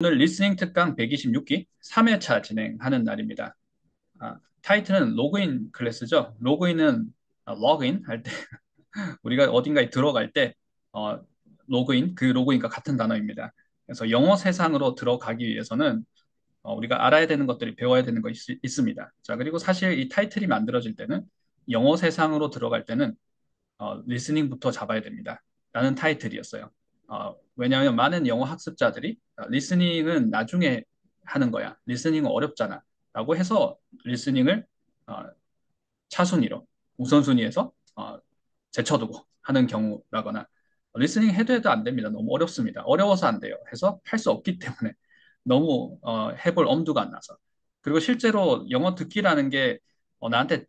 오늘 리스닝 특강 126기 3회차 진행하는 날입니다. 타이틀은 로그인 클래스죠. 로그인은 로그인 할 때, 우리가 어딘가에 들어갈 때 어, 로그인, 그 로그인과 같은 단어입니다. 그래서 영어 세상으로 들어가기 위해서는 우리가 알아야 되는 것들이 배워야 되는 거 있습니다. 자, 그리고 사실 이 타이틀이 만들어질 때는 영어 세상으로 들어갈 때는 리스닝부터 잡아야 됩니다. 라는 타이틀이었어요. 왜냐하면 많은 영어 학습자들이 리스닝은 나중에 하는 거야. 리스닝은 어렵잖아. 라고 해서 리스닝을 어, 차순위로, 우선순위에서 제쳐두고 하는 경우라거나 리스닝 해도 안 됩니다. 너무 어렵습니다. 어려워서 안 돼요. 해서 할 수 없기 때문에 너무 해볼 엄두가 안 나서. 그리고 실제로 영어 듣기라는 게 나한테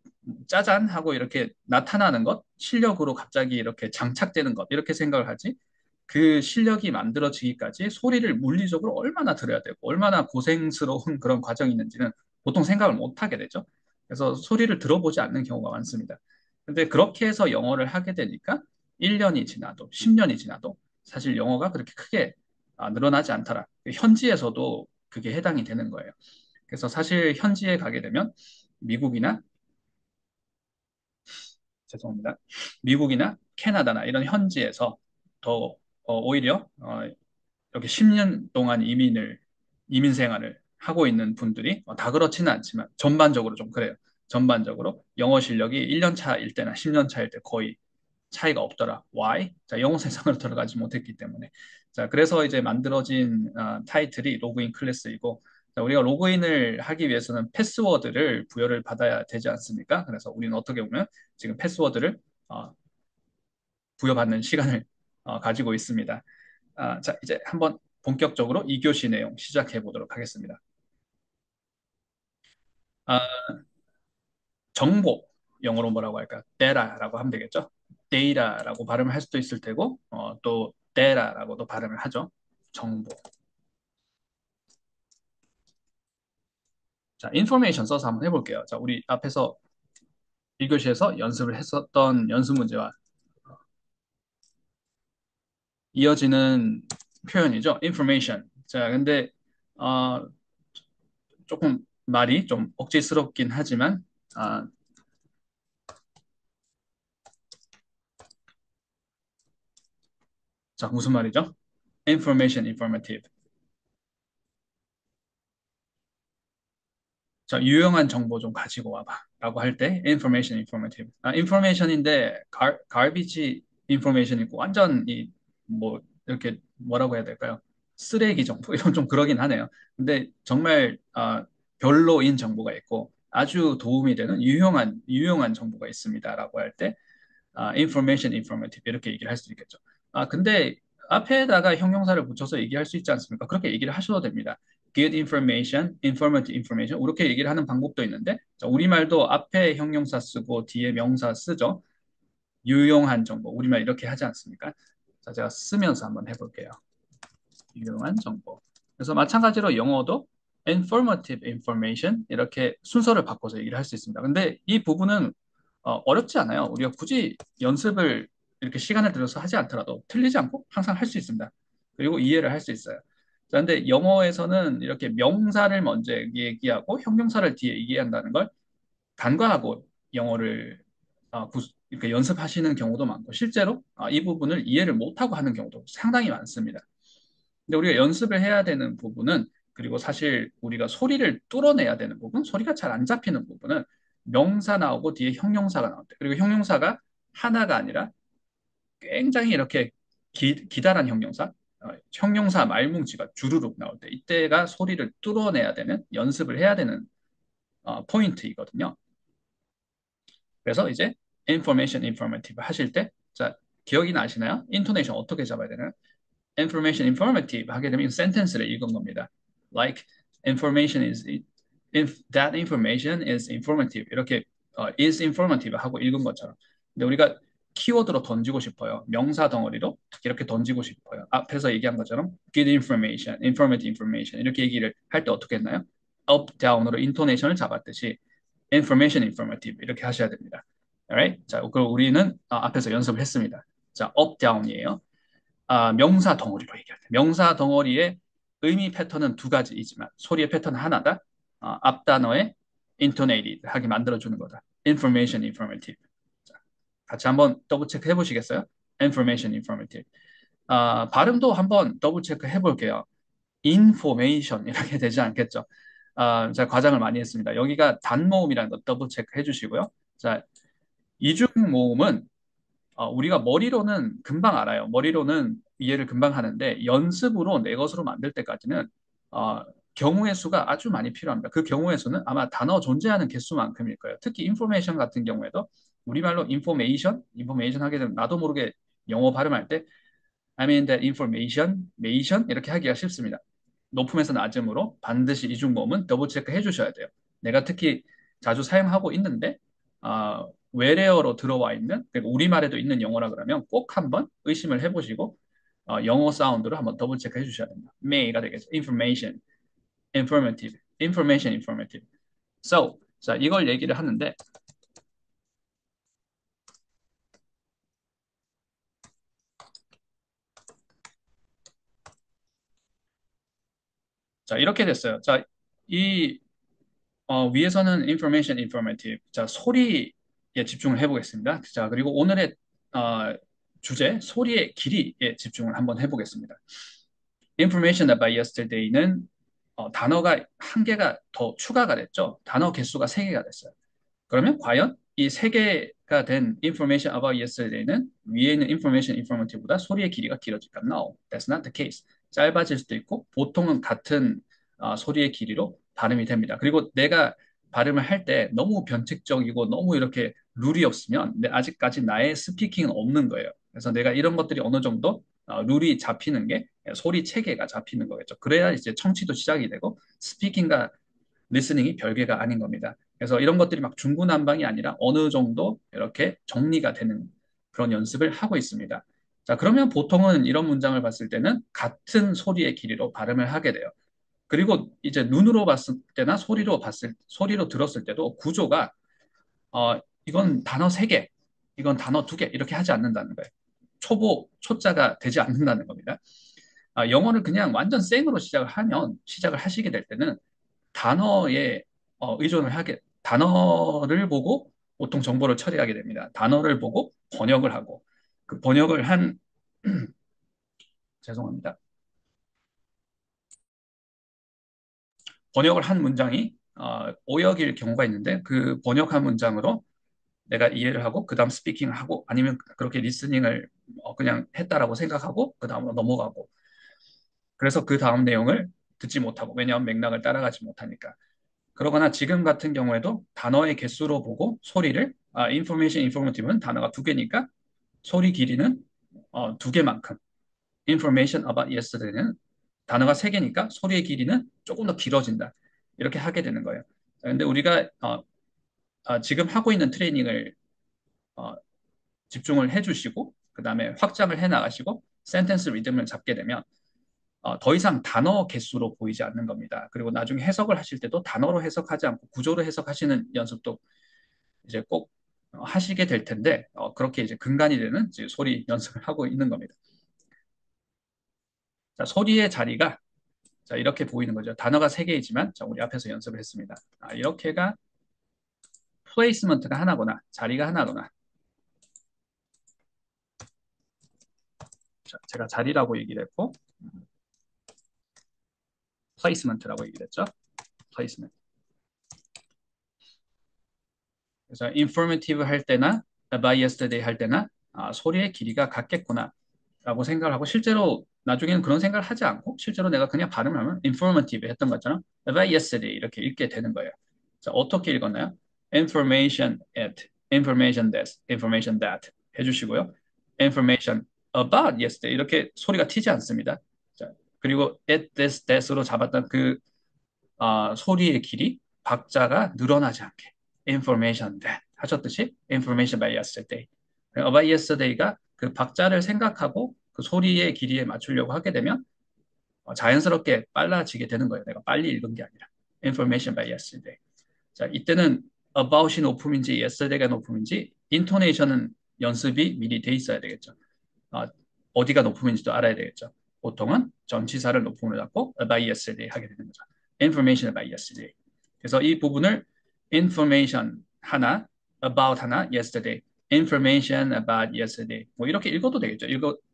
짜잔 하고 이렇게 나타나는 것, 실력으로 갑자기 이렇게 장착되는 것, 이렇게 생각을 하지. 그 실력이 만들어지기까지 소리를 물리적으로 얼마나 들어야 되고, 얼마나 고생스러운 그런 과정이 있는지는 보통 생각을 못 하게 되죠. 그래서 소리를 들어보지 않는 경우가 많습니다. 근데 그렇게 해서 영어를 하게 되니까 1년이 지나도 10년이 지나도 사실 영어가 그렇게 크게 늘어나지 않더라. 현지에서도 그게 해당이 되는 거예요. 그래서 사실 현지에 가게 되면 미국이나 죄송합니다. 미국이나 캐나다나 이런 현지에서 더 오히려 이렇게 10년 동안 이민 생활을 하고 있는 분들이 다 그렇지는 않지만 전반적으로 좀 그래요. 전반적으로 영어 실력이 1년 차일 때나 10년 차일 때 거의 차이가 없더라. Why? 자, 영어 세상으로 들어가지 못했기 때문에. 자, 그래서 이제 만들어진 타이틀이 로그인 클래스이고, 자, 우리가 로그인을 하기 위해서는 패스워드를 부여를 받아야 되지 않습니까? 그래서 우리는 어떻게 보면 지금 패스워드를 어, 부여받는 시간을 가지고 있습니다. 자, 이제 한번 본격적으로 2교시 내용 시작해 보도록 하겠습니다. 아, 정보, 영어로 뭐라고 할까? data라고 하면 되겠죠? data라고 발음을 할 수도 있을 테고, 또 data라고도 발음을 하죠. 정보. 자, information 써서 한번 해볼게요. 자, 우리 앞에서 1교시에서 연습을 했었던 연습 문제와 이어지는 표현이죠. information. 자, 근데 어, 조금 말이 좀 억지스럽긴 하지만 아, 자, 무슨 말이죠? information, informative. 자, 유용한 정보 좀 가지고 와봐. 라고 할 때, information, informative. information인데, garbage information 있고, 완전 뭐, 이렇게 뭐라고 해야 될까요? 쓰레기 정보, 이런 좀 그러긴 하네요. 근데 정말, 별로인 정보가 있고, 아주 도움이 되는 유용한 정보가 있습니다. 라고 할 때, information, informative. 이렇게 얘기를 할 수 있겠죠. 근데 앞에다가 형용사를 붙여서 얘기할 수 있지 않습니까? 그렇게 얘기를 하셔도 됩니다. Good information, informative information. 이렇게 얘기를 하는 방법도 있는데, 자, 우리말도 앞에 형용사 쓰고 뒤에 명사 쓰죠. 유용한 정보. 우리말 이렇게 하지 않습니까? 자, 제가 쓰면서 한번 해볼게요. 유용한 정보. 그래서 마찬가지로 영어도 informative information 이렇게 순서를 바꿔서 얘기를 할 수 있습니다. 근데 이 부분은 어렵지 않아요. 우리가 굳이 연습을 이렇게 시간을 들여서 하지 않더라도 틀리지 않고 항상 할 수 있습니다. 그리고 이해를 할 수 있어요. 자, 근데 영어에서는 이렇게 명사를 먼저 얘기하고 형용사를 뒤에 얘기한다는 걸 간과하고 영어를 이렇게 연습하시는 경우도 많고 실제로 이 부분을 이해를 못하고 하는 경우도 상당히 많습니다. 근데 우리가 연습을 해야 되는 부분은 그리고 사실 우리가 소리를 뚫어내야 되는 부분, 소리가 잘 안 잡히는 부분은 명사 나오고 뒤에 형용사가 나온대. 그리고 형용사가 하나가 아니라 굉장히 이렇게 기다란 형용사, 형용사 말뭉치가 주르륵 나올 때 이때가 소리를 뚫어내야 되는 연습을 해야 되는 포인트이거든요. 그래서 이제 information, informative 하실 때, 자, 기억이 나시나요? 인토네이션 어떻게 잡아야 되나요? information informative 하게 되면 sentence를 읽은 겁니다. Like information is if that information is informative 이렇게 is informative 하고 읽은 것처럼. 근데 우리가 키워드로 던지고 싶어요. 명사 덩어리로 이렇게 던지고 싶어요. 앞에서 얘기한 것처럼 good information, informative information 이렇게 얘기를 할 때 어떻게 했나요? up, down으로 인토네이션을 잡았듯이 information, informative 이렇게 하셔야 됩니다. Alright? 자, 그럼 우리는 앞에서 연습을 했습니다. 자, up, down이에요. 명사 덩어리로 얘기할 때. 명사 덩어리에 의미 패턴은 두 가지이지만 소리의 패턴은 하나다. 앞 단어에 intonated 하게 만들어주는 거다. information, informative. 자, 같이 한번 더블 체크 해보시겠어요? information, informative. 발음도 한번 더블 체크 해볼게요. information 이렇게 되지 않겠죠? 제가 과장을 많이 했습니다. 여기가 단모음이라는 거 더블 체크 해주시고요. 자, 이중 모음은 우리가 머리로는 금방 알아요. 머리로는 이해를 금방 하는데 연습으로 내 것으로 만들 때까지는 어, 경우의 수가 아주 많이 필요합니다. 그 경우의 수는 아마 단어 존재하는 개수만큼일 거예요. 특히 인포메이션 같은 경우에도 우리말로 인포메이션 하게 되면 나도 모르게 영어 발음할 때 I mean that information 이렇게 하기가 쉽습니다. 높음에서 낮음으로 반드시 이중모음은 더블 체크 해주셔야 돼요. 내가 특히 자주 사용하고 있는데 외래어로 들어와 있는 그러니까 우리말에도 있는 영어라 그러면 꼭 한번 의심을 해보시고 영어 사운드로 한번 더블 체크 해주셔야 됩니다. may가 되겠죠. information, informative, information, informative. So, 자 이걸 얘기를 하는데 자 이렇게 됐어요. 자, 이 위에서는 information, informative. 자, 소리에 집중을 해보겠습니다. 자, 그리고 오늘의 어, 주제, 소리의 길이에 집중을 한번 해보겠습니다. information about yesterday는 단어가 한 개가 더 추가가 됐죠. 단어 개수가 세 개가 됐어요. 그러면 과연 이 세 개가 된 information about yesterday는 위에 있는 information, informative보다 소리의 길이가 길어질까? No, that's not the case. 짧아질 수도 있고 보통은 같은 소리의 길이로 발음이 됩니다. 그리고 내가 발음을 할 때 너무 변칙적이고 너무 이렇게 룰이 없으면 아직까지 나의 스피킹은 없는 거예요. 그래서 내가 이런 것들이 어느 정도 룰이 잡히는 게 소리 체계가 잡히는 거겠죠. 그래야 이제 청취도 시작이 되고 스피킹과 리스닝이 별개가 아닌 겁니다. 그래서 이런 것들이 막 중구난방이 아니라 어느 정도 이렇게 정리가 되는 그런 연습을 하고 있습니다. 자, 그러면 보통은 이런 문장을 봤을 때는 같은 소리의 길이로 발음을 하게 돼요. 그리고 이제 눈으로 봤을 때나 소리로 들었을 때도 구조가, 이건 단어 세 개, 이건 단어 두 개, 이렇게 하지 않는다는 거예요. 초자가 되지 않는다는 겁니다. 영어를 그냥 완전 생으로 시작을 하시게 될 때는 단어에 의존을 단어를 보고 보통 정보를 처리하게 됩니다. 단어를 보고 번역을 하고 그 번역을 한 죄송합니다. 번역을 한 문장이 오역일 경우가 있는데 그 번역한 문장으로 내가 이해를 하고 그 다음 스피킹을 하고 아니면 그렇게 리스닝을 그냥 했다라고 생각하고 그 다음으로 넘어가고 그래서 그 다음 내용을 듣지 못하고 왜냐하면 맥락을 따라가지 못하니까 그러거나 지금 같은 경우에도 단어의 개수로 보고 소리를 information, informative는 단어가 두 개니까 소리 길이는 두 개만큼 information about yesterday는 단어가 세 개니까 소리의 길이는 조금 더 길어진다. 이렇게 하게 되는 거예요. 근데 우리가 지금 하고 있는 트레이닝을 어, 집중을 해주시고 그 다음에 확장을 해나가시고 센텐스 리듬을 잡게 되면 더 이상 단어 개수로 보이지 않는 겁니다. 그리고 나중에 해석을 하실 때도 단어로 해석하지 않고 구조로 해석하시는 연습도 이제 꼭 하시게 될 텐데 그렇게 이제 근간이 되는 이제 소리 연습을 하고 있는 겁니다. 자, 소리의 자리가 자, 이렇게 보이는 거죠. 단어가 세 개이지만 자, 우리 앞에서 연습을 했습니다. 이렇게가 플레이스먼트가 하나거나 자리가 하나거나 자, 제가 자리라고 얘기를 했고 플레이스먼트라고 얘기를 했죠. 플레이스먼트. 그래서 informative 할 때나 by yesterday 할 때나 소리의 길이가 같겠구나 라고 생각을 하고 실제로 나중에는 그런 생각을 하지 않고 실제로 내가 그냥 발음을 하면 informative 했던 것처럼 by yesterday 이렇게 읽게 되는 거예요. 자, 어떻게 읽었나요? information at, information this, information that 해주시고요. information about yesterday 이렇게 소리가 튀지 않습니다. 자, 그리고 at this, that으로 잡았던 그 소리의 길이 박자가 늘어나지 않게 information that 하셨듯이 information by yesterday by yesterday가 그 박자를 생각하고 그 소리의 길이에 맞추려고 하게 되면 자연스럽게 빨라지게 되는 거예요. 내가 빨리 읽은 게 아니라 information by yesterday. 자, 이때는 about이 높음인지 yesterday가 높음인지 intonation은 연습이 미리 돼 있어야 되겠죠. 어디가 높음인지도 알아야 되겠죠. 보통은 전치사를 높음으로 잡고 about yesterday 하게 되는 거죠. information about yesterday. 그래서 이 부분을 information 하나, about 하나, yesterday, information about yesterday. 뭐 이렇게 읽어도 되겠죠.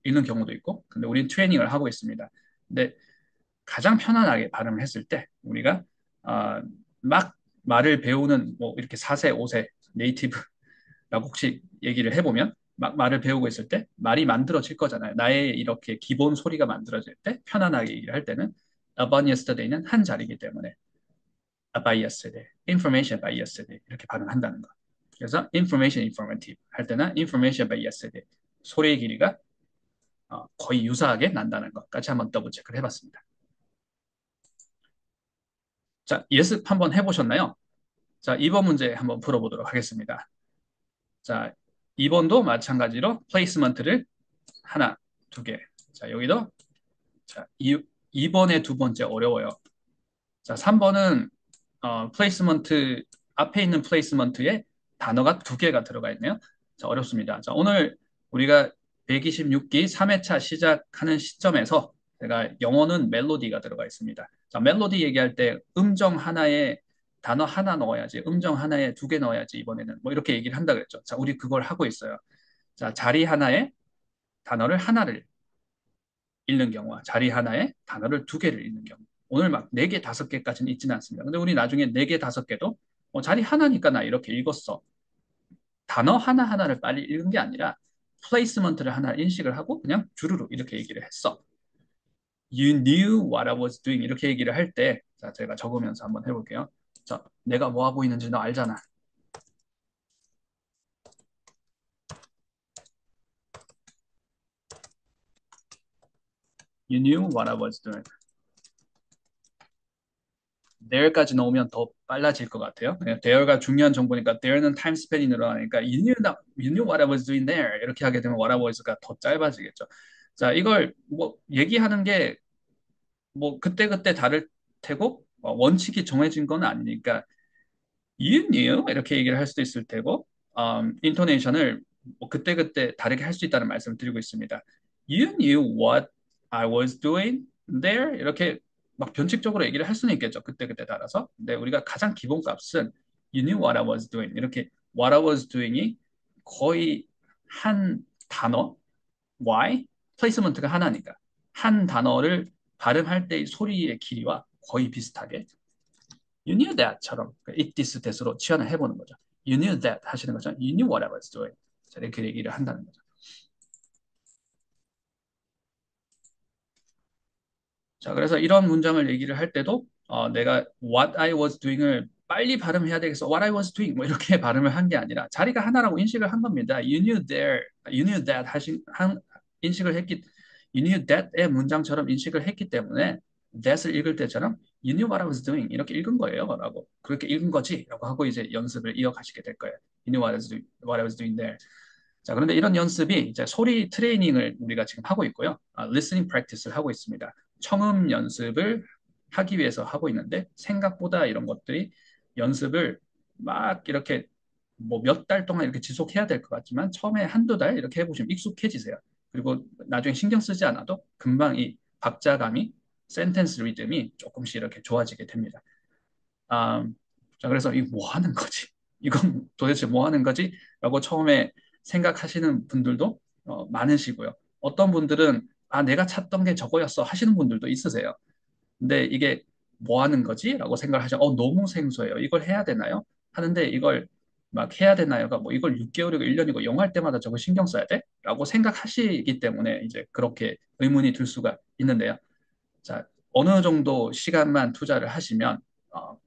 읽는 경우도 있고. 근데 우리는 트레이닝을 하고 있습니다. 근데 가장 편안하게 발음을 했을 때 우리가 막 말을 배우는 뭐 이렇게 4세, 5세 네이티브라고 혹시 얘기를 해보면 막 말을 배우고 있을 때 말이 만들어질 거잖아요. 나의 이렇게 기본 소리가 만들어질 때 편안하게 얘기를 할 때는 about yesterday는 한 자리이기 때문에 about yesterday, information about yesterday 이렇게 발음한다는 거. 그래서 information informative 할 때는 information about yesterday 소리의 길이가 거의 유사하게 난다는 것까지 한번 더블 체크를 해봤습니다. 자, 예습 한번 해보셨나요? 자, 2번 문제 한번 풀어보도록 하겠습니다. 자, 2번도 마찬가지로 플레이스먼트를 하나, 두 개. 자, 여기도 자, 2번의 두 번째 어려워요. 자, 3번은 플레이스먼트 앞에 있는 플레이스먼트에 단어가 두 개가 들어가 있네요. 자, 어렵습니다. 자, 오늘 우리가 126기 3회차 시작하는 시점에서 제가 영어는 멜로디가 들어가 있습니다. 자, 멜로디 얘기할 때 음정 하나에 단어 하나 넣어야지, 음정 하나에 두 개 넣어야지 이번에는 뭐 이렇게 얘기를 한다 그랬죠. 자, 우리 그걸 하고 있어요. 자, 자리 하나에 단어를 하나를 읽는 경우와 자리 하나에 단어를 두 개를 읽는 경우. 오늘 막 네 개, 다섯 개까지는 읽지는 않습니다. 근데 우리 나중에 네 개, 다섯 개도 자리 하나니까 나 이렇게 읽었어. 단어 하나하나를 빨리 읽은 게 아니라 플레이스먼트를 하나 인식을 하고 그냥 주르륵 이렇게 얘기를 했어. You knew what I was doing 이렇게 얘기를 할 때, 자, 제가 적으면서 한번 해볼게요. 자, 내가 뭐 하고 있는지 너 알잖아. You knew what I was doing. there까지 넣으면 더 빨라질 것 같아요. there가 중요한 정보니까 there는 타임 스팬이 늘어나니까 you knew what I was doing there 이렇게 하게 되면 what I was가 더 짧아지겠죠. 자, 이걸 뭐 얘기하는 게 뭐 그때그때 다를 테고 원칙이 정해진 건 아니니까 you knew 이렇게 얘기를 할 수도 있을 테고 인토네이션을 뭐 그때그때 다르게 할 수 있다는 말씀을 드리고 있습니다. You knew what I was doing there 이렇게 막 변칙적으로 얘기를 할 수는 있겠죠. 그때그때 따라서. 근데 우리가 가장 기본 값은 you knew what I was doing 이렇게 what I was doing이 거의 한 단어 why 플레이스먼트가 하나니까 한 단어를 발음할 때의 소리의 길이와 거의 비슷하게 you knew that처럼 it this that으로 치환을 해보는 거죠. You knew that 하시는 거죠. You knew what I was doing. 자, 이렇게 얘기를 한다는 거죠. 자, 그래서 이런 문장을 얘기를 할 때도 내가 what I was doing을 빨리 발음해야 되겠어. What I was doing 뭐 이렇게 발음을 한 게 아니라 자리가 하나라고 인식을 한 겁니다. You knew that 인식을 했기, you knew that의 문장처럼 인식을 했기 때문에 that을 읽을 때처럼 you knew what I was doing 이렇게 읽은 거예요.라고 그렇게 읽은 거지.라고 하고 이제 연습을 이어가시게 될 거예요. You knew what I was doing there. 자, 그런데 이런 연습이 이제 소리 트레이닝을 우리가 지금 하고 있고요. listening practice를 하고 있습니다. 청음 연습을 하기 위해서 하고 있는데 생각보다 이런 것들이 연습을 막 이렇게 뭐 몇 달 동안 이렇게 지속해야 될 것 같지만 처음에 한두 달 이렇게 해보시면 익숙해지세요. 그리고 나중에 신경 쓰지 않아도 금방 이 박자감이 센텐스 리듬이 조금씩 이렇게 좋아지게 됩니다. 아, 자, 그래서 이 뭐 하는 거지? 이건 도대체 뭐 하는 거지? 라고 처음에 생각하시는 분들도 많으시고요. 어떤 분들은 내가 찾던 게 저거였어 하시는 분들도 있으세요. 근데 이게 뭐 하는 거지? 라고 생각을 하죠. 너무 생소해요. 이걸 해야 되나요? 하는데 이걸 막 해야 되나요가 뭐 이걸 6개월이고 1년이고 영어 할 때마다 저거 신경 써야 돼? 라고 생각하시기 때문에 이제 그렇게 의문이 들 수가 있는데요. 자, 어느 정도 시간만 투자를 하시면 어,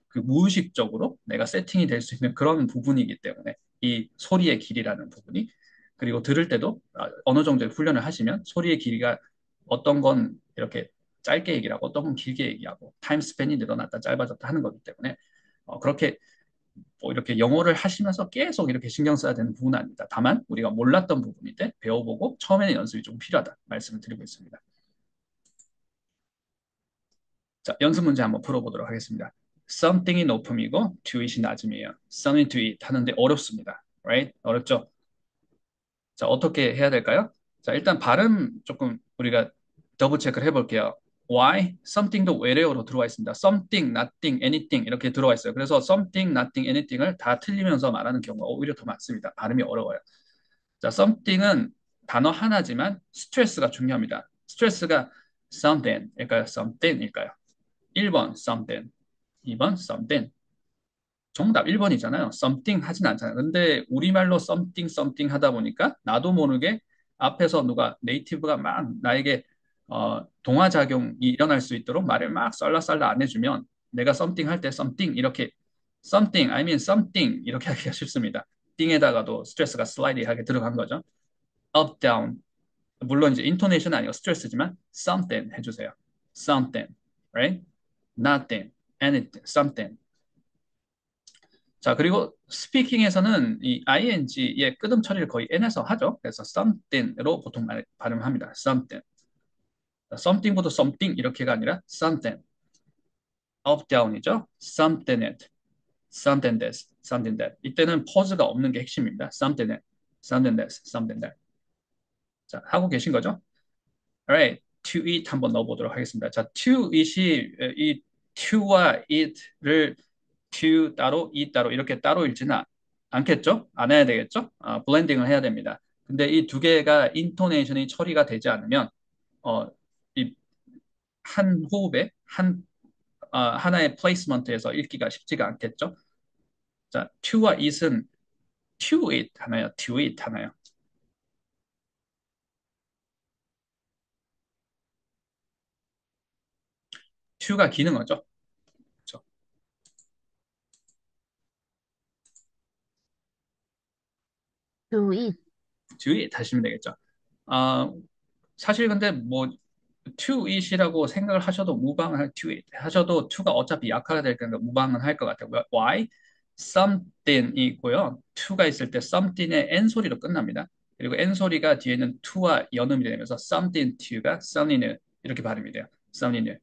그 무의식적으로 내가 세팅이 될 수 있는 그런 부분이기 때문에 이 소리의 길이라는 부분이 그리고 들을 때도 어느 정도의 훈련을 하시면 소리의 길이가 어떤 건 이렇게 짧게 얘기를 하고 어떤 건 길게 얘기하고 타임 스팬이 늘어났다 짧아졌다 하는 거기 때문에 그렇게 뭐 이렇게 영어를 하시면서 계속 이렇게 신경 써야 되는 부분은 아닙니다. 다만 우리가 몰랐던 부분인데 배워보고 처음에는 연습이 좀 필요하다 말씀을 드리고 있습니다. 자, 연습 문제 한번 풀어보도록 하겠습니다. something이 높음이고 to it이 낮음이에요. something to it 하는데 어렵습니다. right? 어렵죠? 자, 어떻게 해야 될까요? 자, 일단 발음 조금 우리가 더블 체크를 해볼게요. Why? something도 외래어로 들어와 있습니다. something, nothing, anything 이렇게 들어와 있어요. 그래서 something, nothing, anything을 다 틀리면서 말하는 경우가 오히려 더 많습니다. 발음이 어려워요. 자, something은 단어 하나지만 스트레스가 중요합니다. 스트레스가 something일까요? something일까요? 1번 something, 2번 something. 정답 1번이잖아요. something 하진 않잖아요. 근데 우리말로 something, something 하다 보니까 나도 모르게 앞에서 누가 네이티브가 막 나에게 동화작용이 일어날 수 있도록 말을 막 썰라썰라 안 해주면 내가 something 할 때 something 이렇게 something, I mean something 이렇게 하기가 쉽습니다. 띵에다가도 스트레스가 슬라이디하게 들어간 거죠. up, down. 물론 이제 인토네이션은 아니고 스트레스지만 something 해주세요. something, right? nothing, anything, something. 자, 그리고 스피킹에서는 이 ing의 끄듬 처리를 거의 n에서 하죠. 그래서 something으로 보통 발음합니다. something. something보다 something 이렇게가 아니라 something. up, down이죠. something it, something this, something that. 이때는 퍼즈가 없는 게 핵심입니다. something it, something this, something that. 자, 하고 계신 거죠? Alright, to eat 한번 넣어보도록 하겠습니다. 자, to eat이 이 to와 eat를 to 따로, eat 따로 이렇게 따로 읽지는 않겠죠? 안 해야 되겠죠? 블렌딩을 해야 됩니다. 근데 이 두 개가 인토네이션이 처리가 되지 않으면 어, 이 한 호흡에 하나의 플레이스먼트에서 읽기가 쉽지가 않겠죠? 자, to와 eat은 to eat 하나요? to eat 하나요? to가 기능어죠. 그렇죠? to eat. to eat 하시면 되겠죠. 아, 사실 근데 뭐 to it이라고 생각을 하셔도 무방을 할 to it 하셔도 to가 어차피 약화가 될 거니까 무방은 할 것 같아요. Why? something이고요. to가 있을 때 something의 n 소리로 끝납니다. 그리고 n 소리가 뒤에는 to와 연음이 되면서 something to가 something 이렇게 발음이 돼요. something.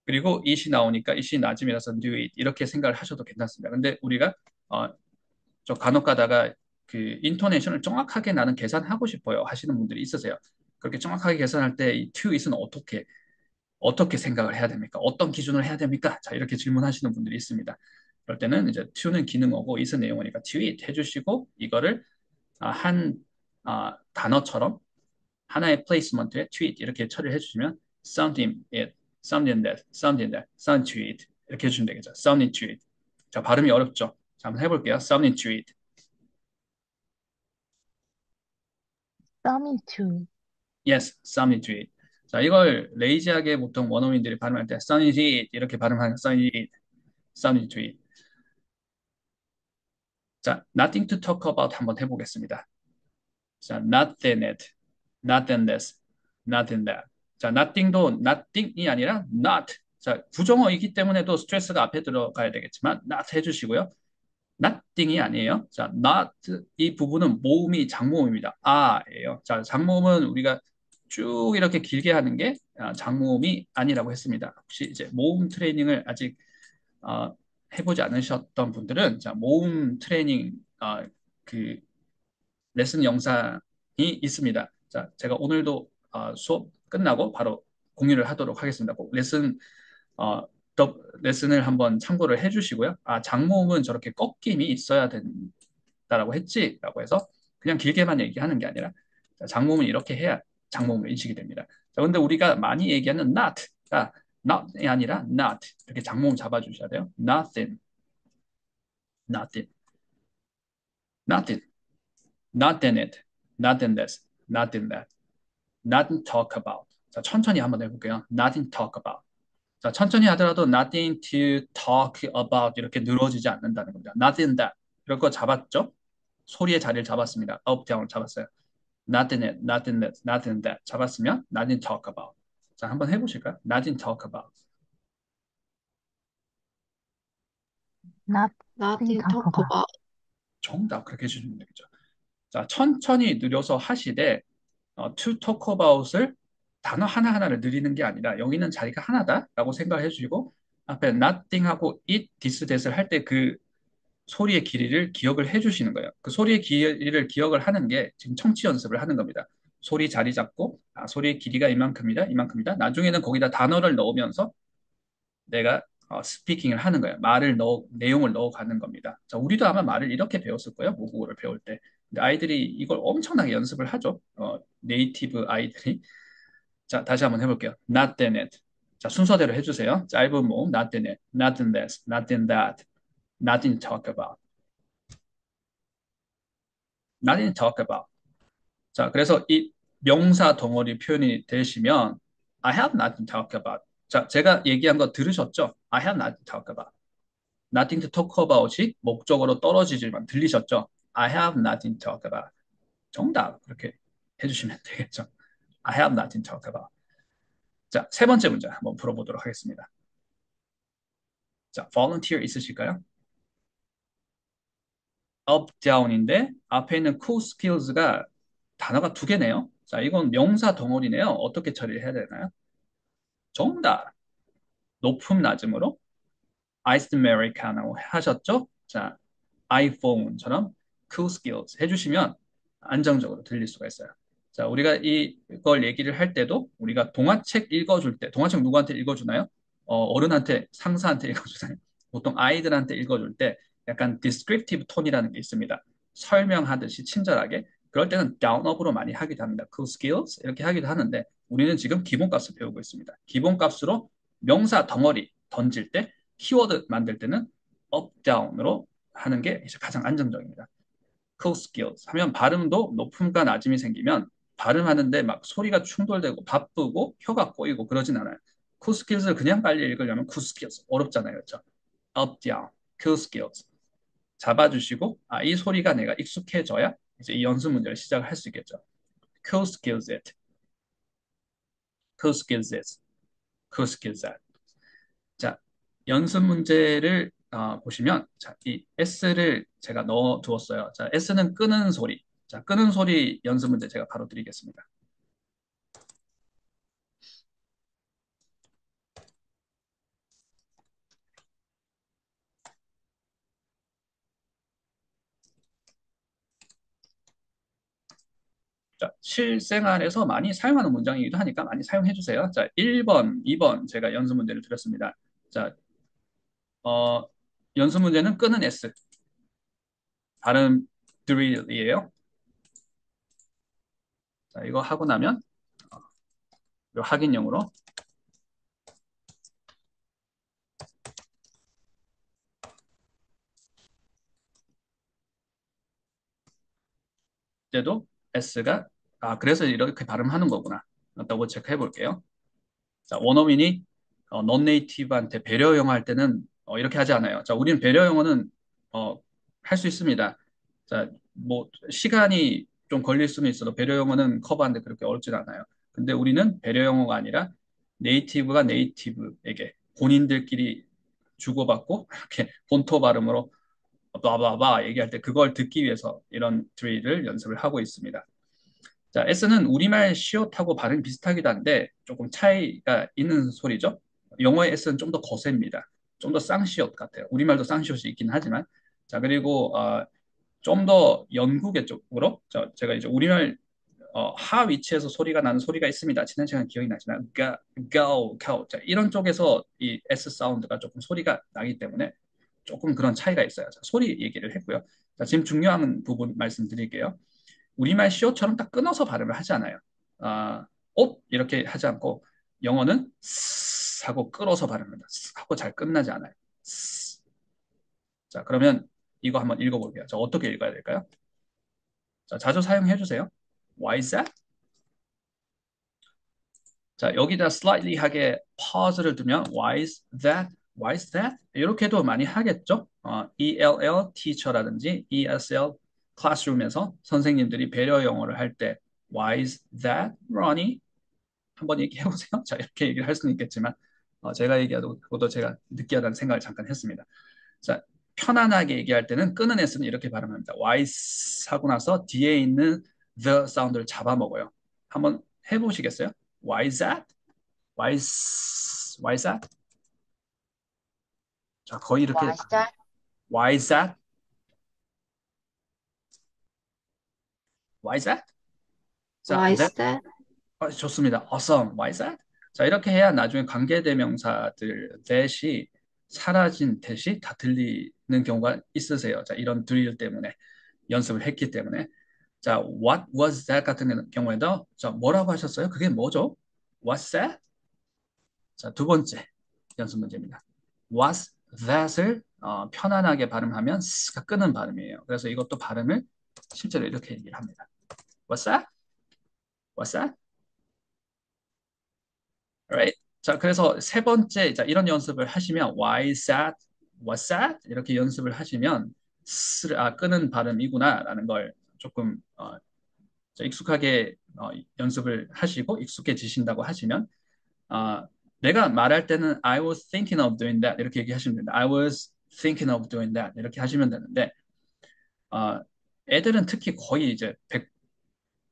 그리고 it이 나오니까 it이 낮음이라서 do it 이렇게 생각을 하셔도 괜찮습니다. 근데 우리가 어, 저 간혹 가다가 그 인토네이션을 정확하게 나는 계산하고 싶어요 하시는 분들이 있으세요. 그렇게 정확하게 계산할 때 이 to it은 어떻게 생각을 해야 됩니까? 어떤 기준을 해야 됩니까? 자, 이렇게 질문하시는 분들이 있습니다. 그럴 때는 이제 to는 기능어고 it은 내용어니까 to it 해주시고 이거를 한 단어처럼 하나의 플레이스먼트에 to it 이렇게 처리를 해주시면 something it, something that, something that, something to it 이렇게 해주시면 되겠죠. something to it. 자, 발음이 어렵죠? 자, 한번 해볼게요. something to it. Something to eat. Yes, something to eat. 자, 이걸 레이지하게 보통 원어민들이 발음할 때 something to eat 이렇게 발음하는 something to eat, something to eat. 자, nothing to talk about 한번 해보겠습니다. 자, nothing it, nothing this, nothing that. 자, nothing도 nothing이 아니라 not. 자, 부정어이기 때문에도 스트레스가 앞에 들어가야 되겠지만 not 해주시고요. nothing이 아니에요. 자, not 이 부분은 모음이 장모음입니다. 아예요. 자, 장모음은 우리가 쭉 이렇게 길게 하는 게 장모음이 아니라고 했습니다. 혹시 이제 모음 트레이닝을 아직 어, 해보지 않으셨던 분들은 자, 모음 트레이닝 그 레슨 영상이 있습니다. 자, 제가 오늘도 수업 끝나고 바로 공유를 하도록 하겠습니다. 꼭 어, 레슨을 한번 참고를 해주시고요. 장모음은 저렇게 꺾임이 있어야 된다라고 했지라고 해서 그냥 길게만 얘기하는 게 아니라 자, 장모음은 이렇게 해야 장모음으로 인식이 됩니다. 자, 근데 우리가 많이 얘기하는 not가 not이 아니라 not 이렇게 장모음 잡아주셔야 돼요. nothing, nothing, nothing, not in it, not in this, not in that. nothing talk about. 자, 천천히 한번 해볼게요. nothing talk about. 자, 천천히 하더라도 nothing to talk about 이렇게 늘어지지 않는다는 겁니다. nothing that. 이럴 거 잡았죠? 소리의 자리를 잡았습니다. up, down을 잡았어요. nothing it, nothing that, nothing that. 잡았으면 nothing talk about. 자, 한번 해보실까요? nothing talk about. Nothing Nothing talk talk about. about. 정답 그렇게 해주시면 되겠죠. 자, 천천히 느려서 하시되 to talk about을 단어 하나하나를 늘리는 게 아니라 여기 있는 자리가 하나다라고 생각을 해주시고 앞에 nothing하고 it, this, that을 할 때 그 소리의 길이를 기억을 해주시는 거예요. 그 소리의 길이를 기억을 하는 게 지금 청취 연습을 하는 겁니다. 소리 자리 잡고, 소리의 길이가 이만큼이다, 이만큼이다. 나중에는 거기다 단어를 넣으면서 내가 스피킹을 하는 거예요. 내용을 넣어가는 겁니다. 자, 우리도 아마 말을 이렇게 배웠을 거예요. 모국어를 배울 때. 근데 아이들이 이걸 엄청나게 연습을 하죠. 네이티브 아이들이. 자, 다시 한번 해볼게요. Not than it. 자, 순서대로 해주세요. 짧은 모음, not than it, not than this, not than that, nothing to talk about, nothing to talk about. 자, 그래서 이 명사 덩어리 표현이 되시면 I have nothing to talk about. 자, 제가 얘기한 거 들으셨죠? I have nothing to talk about. Nothing to talk about이 목적어로 떨어지지만 들리셨죠? I have nothing to talk about. 정답 그렇게 해주시면 되겠죠. I have nothing to talk about. 자, 세 번째 문제 한번 풀어보도록 하겠습니다. 자, volunteer 있으실까요? up, down인데 앞에 있는 cool skills가 단어가 두 개네요. 자, 이건 명사 덩어리네요. 어떻게 처리를 해야 되나요? 정답. 높음, 낮음으로 iced americano 하셨죠? 자, iPhone처럼 cool skills 해주시면 안정적으로 들릴 수가 있어요. 자, 우리가 이걸 얘기를 할 때도 우리가 동화책 읽어줄 때, 동화책 누구한테 읽어주나요? 어른한테, 상사한테 읽어주나요? 보통 아이들한테 읽어줄 때 약간 descriptive 톤이라는 게 있습니다. 설명하듯이 친절하게. 그럴 때는 down up으로 많이 하기도 합니다. cool skills 이렇게 하기도 하는데 우리는 지금 기본값을 배우고 있습니다. 기본값으로 명사 덩어리 던질 때 키워드 만들 때는 up, down으로 하는 게 이제 가장 안정적입니다. cool skills 하면 발음도 높음과 낮음이 생기면 발음하는데 막 소리가 충돌되고 바쁘고 혀가 꼬이고 그러진 않아요. cool skills를 그냥 빨리 읽으려면 cool skills 어렵잖아요. 그렇죠? up, down, cool skills 잡아주시고 이 소리가 내가 익숙해져야 이제 이 연습 문제를 시작을 할 수 있겠죠. cool skills it, cool skills it, cool skills that. 자, 연습 문제를 보시면 자, 이 S를 제가 넣어 두었어요. 자, S는 끄는 소리. 자, 끄는 소리 연습 문제 제가 바로 드리겠습니다. 자, 실생활에서 많이 사용하는 문장이기도 하니까 많이 사용해 주세요. 자, 1번, 2번 제가 연습 문제를 드렸습니다. 자, 어, 연습 문제는 끄는 S. 발음 drill이에요. 자, 이거 하고 나면 요 확인용으로 이제도 S가 그래서 이렇게 발음하는 거구나. 더블 체크해 볼게요. 자, 원어민이 non-native한테 배려 영어 할 때는 이렇게 하지 않아요. 자, 우리는 배려 영어는 할 수 있습니다. 자, 뭐 시간이 좀 걸릴 수는 있어도 배려 영어는 커버하는데 그렇게 어렵진 않아요. 근데 우리는 배려 영어가 아니라 네이티브가 네이티브에게 본인들끼리 주고받고 이렇게 본토 발음으로 바바바 얘기할 때 그걸 듣기 위해서 이런 드릴을 연습을 하고 있습니다. 자, S는 우리말 시옷하고 발음이 비슷하기도 한데 조금 차이가 있는 소리죠. 영어의 S는 좀 더 거셉니다. 좀 더 쌍시옷 같아요. 우리말도 쌍시옷이 있긴 하지만. 자, 그리고 좀 더 영국의 쪽으로 제가 이제 우리말 하 위치에서 소리가 나는 소리가 있습니다. 지난 시간 기억이 나지만 go. 자, 이런 쪽에서 이 S 사운드가 조금 소리가 나기 때문에 조금 그런 차이가 있어요. 자, 소리 얘기를 했고요. 자, 지금 중요한 부분 말씀드릴게요. 우리말 시오처럼 딱 끊어서 발음을 하지 않아요. 옷 이렇게 하지 않고 영어는 스 하고 끌어서 발음합니다. 스 하고 잘 끝나지 않아요. 스. 자, 그러면 이거 한번 읽어볼게요. 자, 어떻게 읽어야 될까요? 자, 자주 사용해 주세요. Why is that? 자, 여기다 slightly하게 pause를 두면 why is that? Why is that? 이렇게도 많이 하겠죠. ELL teacher라든지 ESL classroom에서 선생님들이 배려 영어를 할 때 why is that, Ronnie? 한번 얘기해 보세요. 자, 이렇게 얘기를 할 수는 있겠지만 제가 얘기하도 그것도 제가 느끼하다는 생각을 잠깐 했습니다. 자, 편안하게 얘기할 때는 끄는 S는 이렇게 발음합니다. why is 하고 나서 뒤에 있는 the 사운드를 잡아먹어요. 한번 해보시겠어요? Why is that? Why is that? 자, 거의 이렇게 와이자, Why is that? Why is that? 자, Why is that that? 좋습니다. Awesome. Why is that? 자, 이렇게 해야 나중에 관계대명사들 that이 사라진 that이 다 들리는 경우가 있으세요. 자, 이런 드릴 때문에 연습을 했기 때문에. 자, what was that 같은 경우에도 자, 뭐라고 하셨어요? 그게 뭐죠? What's that? 자, 두 번째 연습 문제입니다. What's that을 편안하게 발음하면 s가 끄는 발음이에요. 그래서 이것도 발음을 실제로 이렇게 얘기를 합니다. What's that? What's that? Alright. 자, 그래서 세 번째, 자, 이런 연습을 하시면 why is that? What's that? 이렇게 연습을 하시면 끄는 발음이구나라는 걸 조금 익숙하게 연습을 하시고 익숙해지신다고 하시면 어, 내가 말할 때는 I was thinking of doing that 이렇게 얘기하시면 됩니다. I was thinking of doing that 이렇게 하시면 되는데 어, 애들은 특히 거의 이제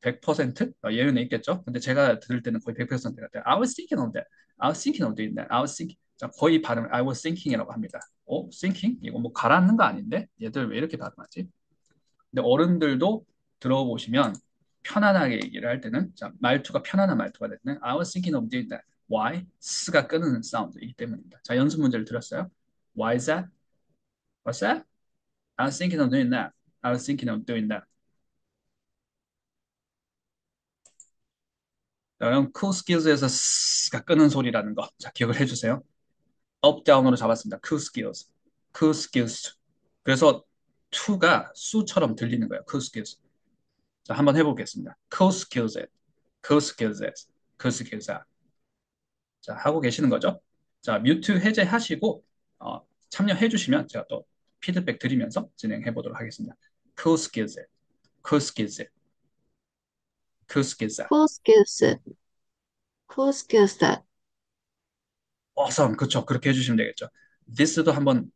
100% 예외는 있겠죠. 근데 제가 들을 때는 거의 100% 같아요. I was thinking of that. I was thinking of doing that. I was thinking. 자, 거의 발음을 I was thinking이라고 합니다. thinking? 이거 뭐 가라앉는 거 아닌데? 얘들 왜 이렇게 발음하지? 근데 어른들도 들어보시면 편안하게 얘기를 할 때는 자, 말투가 편안한 말투가 될 때는 I was thinking of doing that. Why? 스가 끄는 사운드이기 때문입니다. 자, 연습 문제를 드렸어요. Why is that? What's that? I was thinking of doing that. I was thinking of doing that. 자, 그럼 cool skills에서 스가 끄는 소리라는 거. 자, 기억을 해주세요. 업, 다운으로 잡았습니다. cool skills. cool skills. 그래서 to가 수처럼 들리는 거예요. cool skills. 자, 한번 해보겠습니다. cool skills. cool skills. cool skills. 자, 하고 계시는 거죠? 자, 뮤트 해제하시고 참여해 주시면 제가 또 피드백 드리면서 진행해 보도록 하겠습니다. cool skills. cool skills. cool skills. Cool skills. Cool skills that. awesome. 그렇죠. 그렇게 해주시면 되겠죠. this도 한번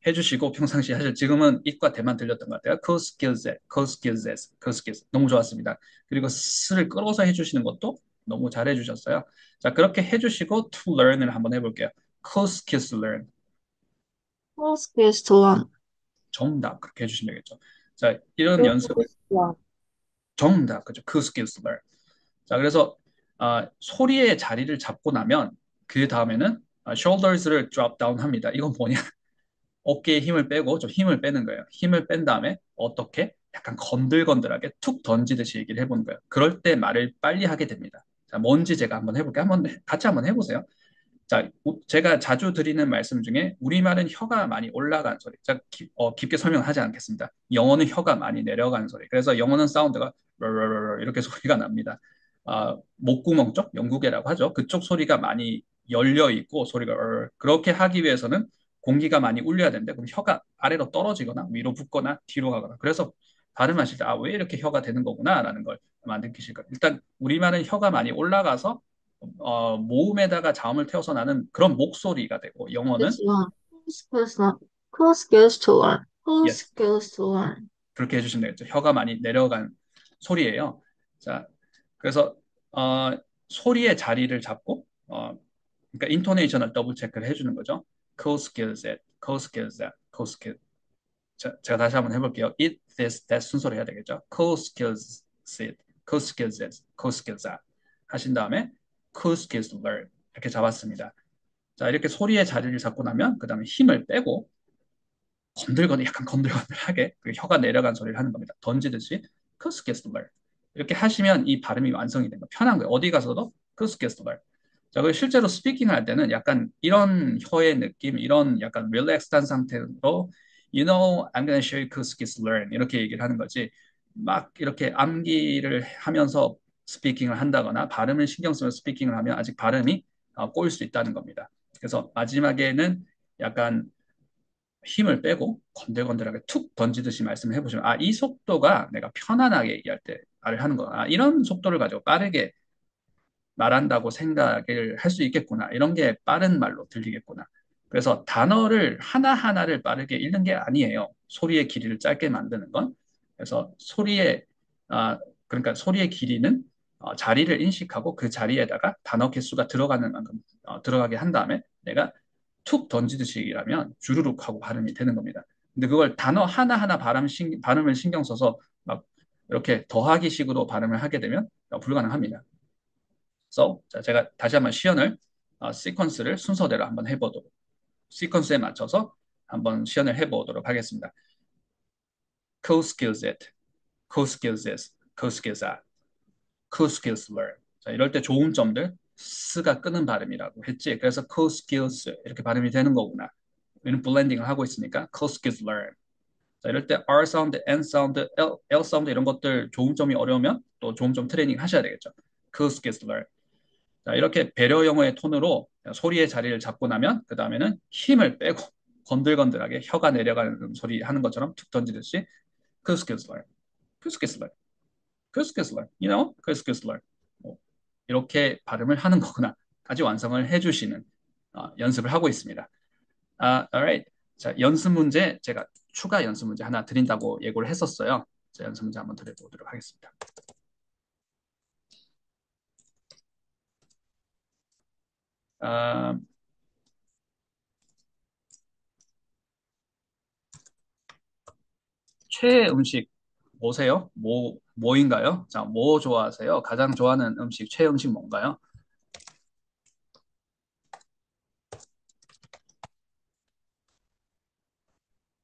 해주시고 평상시 하실 지금은 it과 대만 들렸던 것 같아요. cool skills, cool skills, cool skills 너무 좋았습니다. 그리고 s를 끌어서 해주시는 것도 너무 잘 해주셨어요. 자 그렇게 해주시고 to learn을 한번 해볼게요. cool skills to learn Cool skills to learn. 정답 그렇게 해주시면 되겠죠. 자 이런 Cool 연습을 skills to learn. 정답 그죠. cool skills to learn. 자 그래서 소리의 자리를 잡고 나면 그 다음에는 shoulders를 drop down 합니다. 이건 뭐냐? 어깨에 힘을 빼고 좀 힘을 빼는 거예요. 힘을 뺀 다음에 어떻게? 약간 건들건들하게 툭 던지듯이 얘기를 해보는 거예요. 그럴 때 말을 빨리 하게 됩니다. 자, 뭔지 제가 한번 해볼게요. 같이 한번 해보세요. 자, 제가 자주 드리는 말씀 중에 우리말은 혀가 많이 올라간 소리. 자, 깊게 설명하지 않겠습니다. 영어는 혀가 많이 내려간 소리. 그래서 영어는 사운드가 이렇게 소리가 납니다. 목구멍 쪽, 영국애라고 하죠. 그쪽 소리가 많이 열려 있고 소리가 그렇게 하기 위해서는 공기가 많이 울려야 되는데 그럼 혀가 아래로 떨어지거나 위로 붙거나 뒤로 가거나 그래서 발음하실 때 왜 이렇게 혀가 되는 거구나라는 걸 아마 느끼실 거예요. 일단 우리말은 혀가 많이 올라가서 모음에다가 자음을 태워서 나는 그런 목소리가 되고 영어는 Skills to learn. Cool skills to learn. Cool skills to learn. Cool yes skills to learn. 그렇게 해주시면 되겠죠. 혀가 많이 내려간 소리예요. 자, 그래서 소리의 자리를 잡고 그러니까 인토네이션을 더블 체크를 해주는 거죠. cool skills at, cool skills at, cool skills. 자, 제가 다시 한번 해볼게요. it, this, that 순서로 해야 되겠죠. cool skills at, cool skills at, cool skills at 하신 다음에 cool skills to learn 이렇게 잡았습니다. 자, 이렇게 소리의 자리를 잡고 나면 그 다음에 힘을 빼고 약간 건들건들하게 그 혀가 내려간 소리를 하는 겁니다. 던지듯이 크스게스트말 이렇게 하시면 이 발음이 완성이 됩니다. 편한 거예요. 어디 가서도 크스게스트말. 자, 그리고 실제로 스피킹 할 때는 약간 이런 혀의 느낌, 이런 약간 릴렉스한 상태로 You know, I'm gonna show you 크스게스 learn 이렇게 얘기를 하는 거지. 막 이렇게 암기를 하면서 스피킹을 한다거나 발음을 신경 쓰면서 스피킹을 하면 아직 발음이 꼬일 수 있다는 겁니다. 그래서 마지막에는 약간 힘을 빼고 건들건들하게 툭 던지듯이 말씀을 해보시면 이 속도가 내가 편안하게 얘기할 때 말을 하는 거야. 이런 속도를 가지고 빠르게 말한다고 생각을 할 수 있겠구나. 이런 게 빠른 말로 들리겠구나. 그래서 단어를 하나하나를 빠르게 읽는 게 아니에요. 소리의 길이를 짧게 만드는 건. 그래서 그러니까 소리의 길이는 자리를 인식하고 그 자리에다가 단어 개수가 들어가는 만큼 들어가게 한 다음에 내가 툭 던지듯이 얘기를 하면 주르륵 하고 발음이 되는 겁니다. 근데 그걸 단어 하나하나 발음을 신경 써서 막 이렇게 더하기식으로 발음을 하게 되면 불가능합니다. So, 자, 제가 다시 한번 시연을 시퀀스를 순서대로 한번 해보도록 시퀀스에 맞춰서 한번 시연을 해보도록 하겠습니다. Co-skills it, co-skills this, co-skills that, co-skills learn. 자, 이럴 때 좋은 점들 스가 끄는 발음이라고 했지. 그래서 co-skills 이렇게 발음이 되는 거구나. 우리는 블렌딩을 하고 있으니까 co-skills learn. 자, 이럴 때 R 사운드, N 사운드, L 사운드 이런 것들 좋은 점이 어려우면 또 좋은 점 트레이닝 하셔야 되겠죠. co-skills learn. 자, 이렇게 배려 영어의 톤으로 소리의 자리를 잡고 나면 그 다음에는 힘을 빼고 건들건들하게 혀가 내려가는 소리 하는 것처럼 툭 던지듯이 크스크슬러, 크스크슬러, 크스크슬러, 크스크슬러 이렇게 발음을 하는 거구나. 까지 완성을 해주시는 연습을 하고 있습니다. alright. 자, 연습 문제 제가 추가 연습 문제 하나 드린다고 예고를 했었어요. 자, 연습 문제 한번 드려보도록 하겠습니다. 아, 최애 음식 뭐세요? 뭐인가요? 자, 뭐 좋아하세요? 가장 좋아하는 음식, 최애 음식 뭔가요?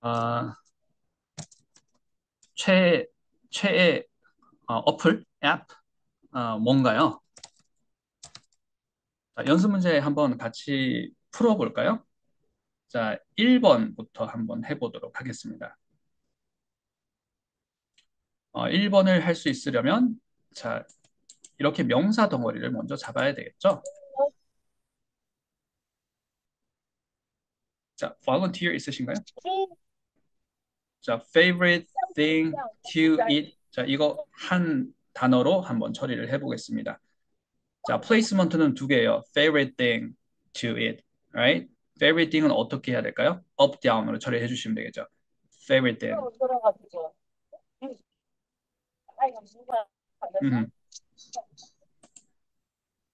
아, 최, 최애 어플, 앱, 뭔가요? 자, 연습 문제 한번 같이 풀어볼까요? 자, 1번부터 한번 해보도록 하겠습니다. 1번을 할 수 있으려면, 자, 이렇게 명사 덩어리를 먼저 잡아야 되겠죠? 자, volunteer 있으신가요? 자, favorite thing to eat. 자, 이거 한 단어로 한번 처리를 해보겠습니다. 자, placement는 두 개예요. favorite thing to eat. Right? favorite thing은 어떻게 해야 될까요? up, down으로 처리해 주시면 되겠죠. favorite thing. 음.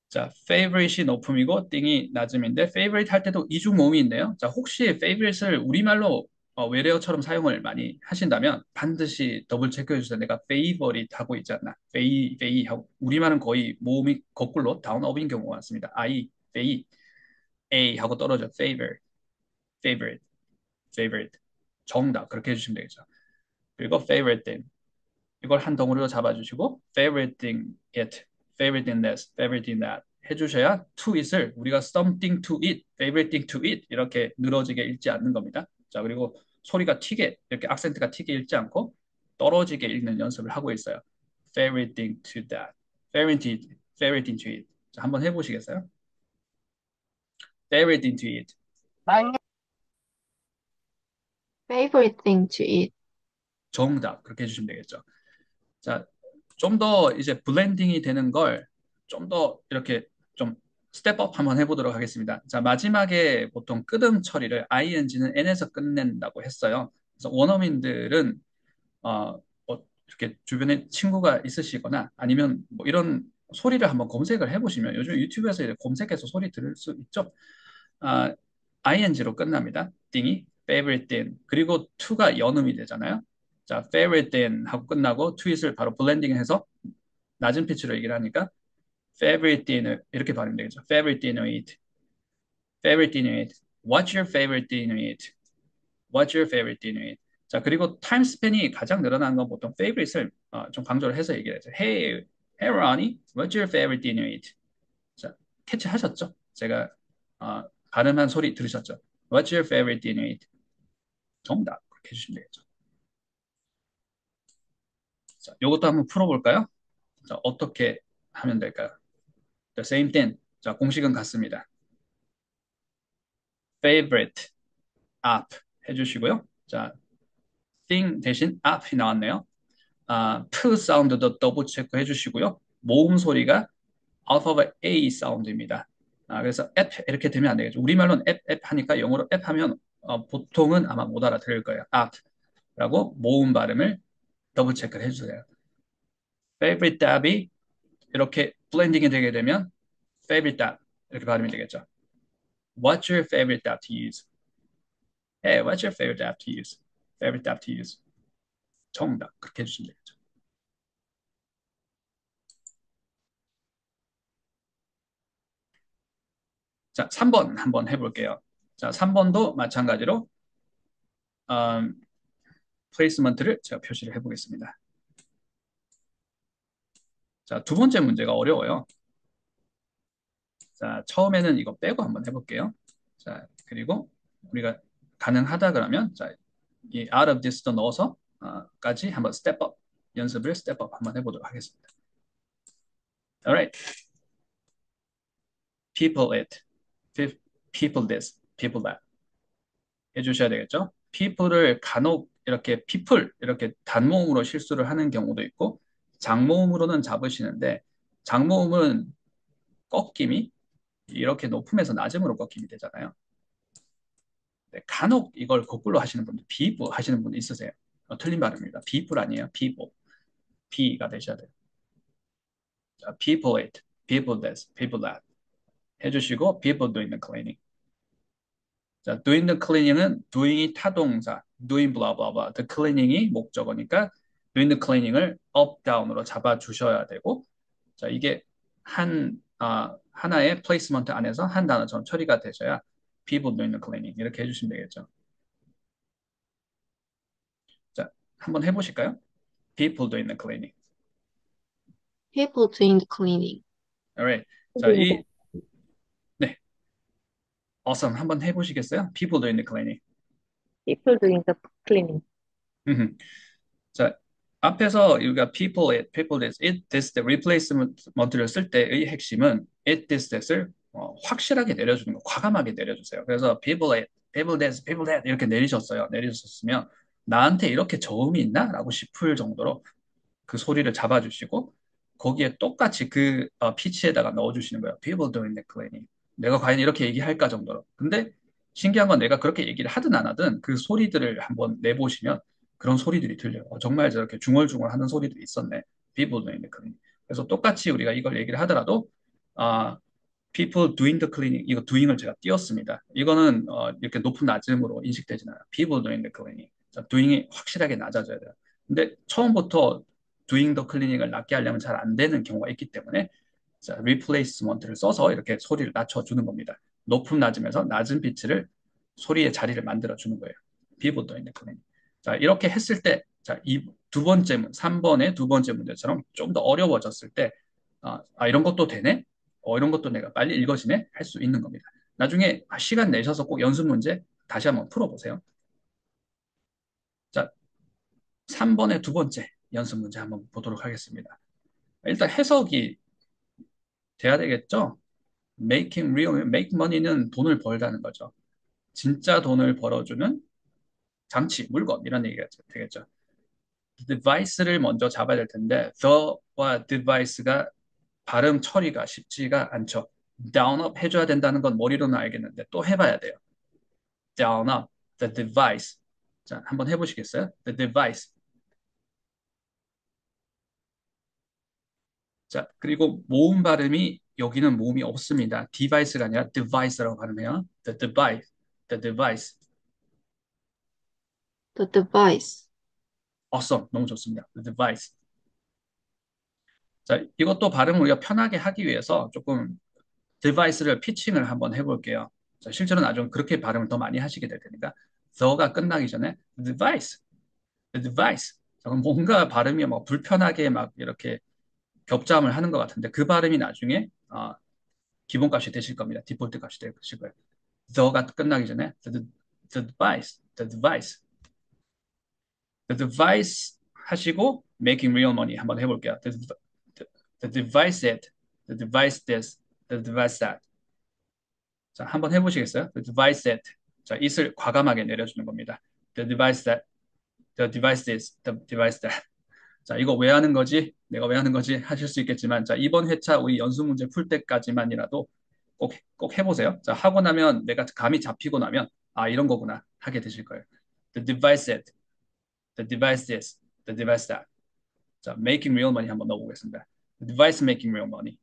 자, favorite이 높음이고 띵이 낮음인데 favorite 할 때도 이중 모음인데요. 자, 혹시 favorite을 우리말로 외래어처럼 사용을 많이 하신다면 반드시 더블 체크해 주세요. 내가 favorite 하고 있지 않나? 페이 하고 우리말은 거의 모음이 거꾸로 다운업인 경우가 많습니다. I, 페이, A 하고 떨어져 favor, favorite, favorite. 정답 그렇게 해주시면 되겠죠. 그리고 favorite thing 이걸 한 덩어리로 잡아주시고 favorite thing it, favorite thing this, favorite thing that 해주셔야 to it을 우리가 something to eat, favorite thing to eat 이렇게 늘어지게 읽지 않는 겁니다. 자, 그리고 소리가 튀게 이렇게 악센트가 튀게 읽지 않고 떨어지게 읽는 연습을 하고 있어요. favorite thing to that, favorite thing to eat. 자, 한번 해보시겠어요? favorite thing to eat. Favorite thing to eat. 정답 그렇게 해주시면 되겠죠. 자, 좀 더 이제 블렌딩이 되는 걸 좀 더 이렇게 좀 스텝업 한번 해보도록 하겠습니다. 자, 마지막에 보통 끄듬 처리를 ing는 n에서 끝낸다고 했어요. 그래서 원어민들은 이렇게 주변에 친구가 있으시거나 아니면 뭐 이런 소리를 한번 검색을 해보시면 요즘 유튜브에서 이렇게 검색해서 소리 들을 수 있죠. 아, ing로 끝납니다. 띵이 favorite thing 그리고 to가 연음이 되잖아요. 자, favorite thing 하고 끝나고 to it을 바로 블렌딩해서 낮은 피치로 얘기를 하니까 favorite dinner 이렇게 발음이 되겠죠. favorite dinner eat, favorite dinner eat. What's your favorite dinner eat? What's your favorite dinner eat? 자, 그리고 타임 스팬이 가장 늘어나는 건 보통 favorite을 좀 강조를 해서 얘기를 하죠. Hey Ronnie, what's your favorite dinner eat? 자, 캐치하셨죠? 제가 발음한 소리 들으셨죠? What's your favorite dinner eat? 정답 그렇게 해주시면 되겠죠. 자, 요것도 한번 풀어볼까요? 자, 어떻게 하면 될까요? The same thing. 자, 공식은 같습니다. favorite, up 해주시고요. 자, thing 대신 up이 나왔네요. p 사운드도 더블 체크 해주시고요. 모음 소리가 alphabet A 사운드입니다. 그래서 app 이렇게 되면 안 되겠죠. 우리말로는 app 하니까 영어로 app 하면 보통은 아마 못 알아들을 거예요. app라고 모음 발음을 더블 체크를 해주세요. favorite dab이 이렇게 블렌딩이 되게 되면 favorite dab 이렇게 발음이 되겠죠. What's your favorite dab to use? Hey, what's your favorite dab to use? Favorite dab to use? 정답 그렇게 해주시면 되겠죠. 자, 3번 한번 해볼게요. 자, 3번도 마찬가지로 음, 플레이스먼트를 제가 표시를 해보겠습니다. 자, 두 번째 문제가 어려워요. 자, 처음에는 이거 빼고 한번 해볼게요. 자, 그리고 우리가 가능하다 그러면 자, 이 out of this도 넣어서 까지 한번 step up 연습을 step up 한번 해보도록 하겠습니다. Alright, people it, people this, people that 해주셔야 되겠죠? people을 간혹 이렇게 people 이렇게 단모음으로 실수를 하는 경우도 있고 장모음으로는 잡으시는데 장모음은 꺾임이 이렇게 높음에서 낮음으로 꺾임이 되잖아요. 네, 간혹 이걸 거꾸로 하시는 분들, 비부 하시는 분 있으세요? 틀린 발음입니다. 비불 아니에요. people. B가 되셔야 돼요. 자, people it, people this, people that 해주시고 people doing the cleaning. 자, doing the cleaning은 doing이 타동사, doing blah blah blah. the cleaning이 목적어니까 doing the cleaning을 up down으로 잡아주셔야 되고, 자, 이게 하나의 플레이스먼트 안에서 한 단어처럼 처리가 되셔야 people doing the cleaning 이렇게 해주시면 되겠죠. 자, 한번 해보실까요? people doing the cleaning. People doing the cleaning. Alright. 자, Doing the 네, awesome. 한번 해보시겠어요? people doing the cleaning. People doing the cleaning. 자, 앞에서 우리가 people it, people this, it, this, the replacement를 쓸 때의 핵심은 it, this, that을 확실하게 내려주는 거, 과감하게 내려주세요. 그래서 people it, people this, people that 이렇게 내리셨어요. 내리셨으면 나한테 이렇게 저음이 있나? 라고 싶을 정도로 그 소리를 잡아주시고 거기에 똑같이 그 피치에다가 넣어주시는 거예요. People doing the cleaning. 내가 과연 이렇게 얘기할까 정도로. 근데 신기한 건 내가 그렇게 얘기를 하든 안 하든 그 소리들을 한번 내보시면 그런 소리들이 들려요. 정말 저렇게 중얼중얼 하는 소리들이 있었네. People doing the cleaning. 그래서 똑같이 우리가 이걸 얘기를 하더라도 아, people doing the cleaning 이거 doing을 제가 띄웠습니다. 이거는 이렇게 높은 낮음으로 인식되지는 않아요. people doing the cleaning. 자, doing이 확실하게 낮아져야 돼요. 근데 처음부터 doing the cleaning을 낮게 하려면 잘 안 되는 경우가 있기 때문에 자, replacement를 써서 이렇게 소리를 낮춰주는 겁니다. 높음 낮음에서 낮은 피치를 소리의 자리를 만들어 주는 거예요. people doing the cleaning. 자, 이렇게 했을 때 자, 이 두 번째 3번의 두 번째 문제처럼 좀 더 어려워졌을 때 이런 것도 되네? 이런 것도 내가 빨리 읽어지네? 할 수 있는 겁니다. 나중에 시간 내셔서 꼭 연습 문제 다시 한번 풀어보세요. 자, 3번의 두 번째 연습 문제 한번 보도록 하겠습니다. 일단 해석이 돼야 되겠죠? Making real, make money는 돈을 벌다는 거죠. 진짜 돈을 벌어주는 장치, 물건 이런 얘기가 되겠죠. device를 먼저 잡아야 될 텐데 the와 device가 발음 처리가 쉽지가 않죠. down up 해줘야 된다는 건 머리로는 알겠는데 또 해봐야 돼요. down up, the device. 자, 한번 해보시겠어요? the device. 자, 그리고 모음 발음이 여기는 모음이 없습니다. device가 아니라 device라고 발음해요. the device, the device. The device. awesome, 너무 좋습니다. the device. 자, 이것도 발음 우리가 편하게 하기 위해서 조금 device를 피칭을 한번 해볼게요. 자, 실제로는 아주 그렇게 발음을 더 많이 하시게 될 테니까 the가 끝나기 전에 the device, the device. 자, 그럼 뭔가 발음이 막 불편하게 막 이렇게 격잠을 하는 것 같은데 그 발음이 나중에 기본값이 되실 겁니다. 디폴트 값이 되실 거예요. the가 끝나기 전에 the device, the device, the device 하시고 making real money 한번 해볼게요. the device it, the device this, the device that. 자, 한번 해보시겠어요? The device that. 자, it을 과감하게 내려주는 겁니다. The device that, the device this, the device that. 자, 이거 왜 하는 거지? 내가 왜 하는 거지? 하실 수 있겠지만, 자, 이번 회차 우리 연습 문제 풀 때까지만이라도 꼭 해보세요. 자, 하고 나면 내가 감이 잡히고 나면, 이런 거구나. 하게 되실 거예요. The device that, the device this, the device that. 자, making real money 한번 넣어보겠습니다. The device making real money.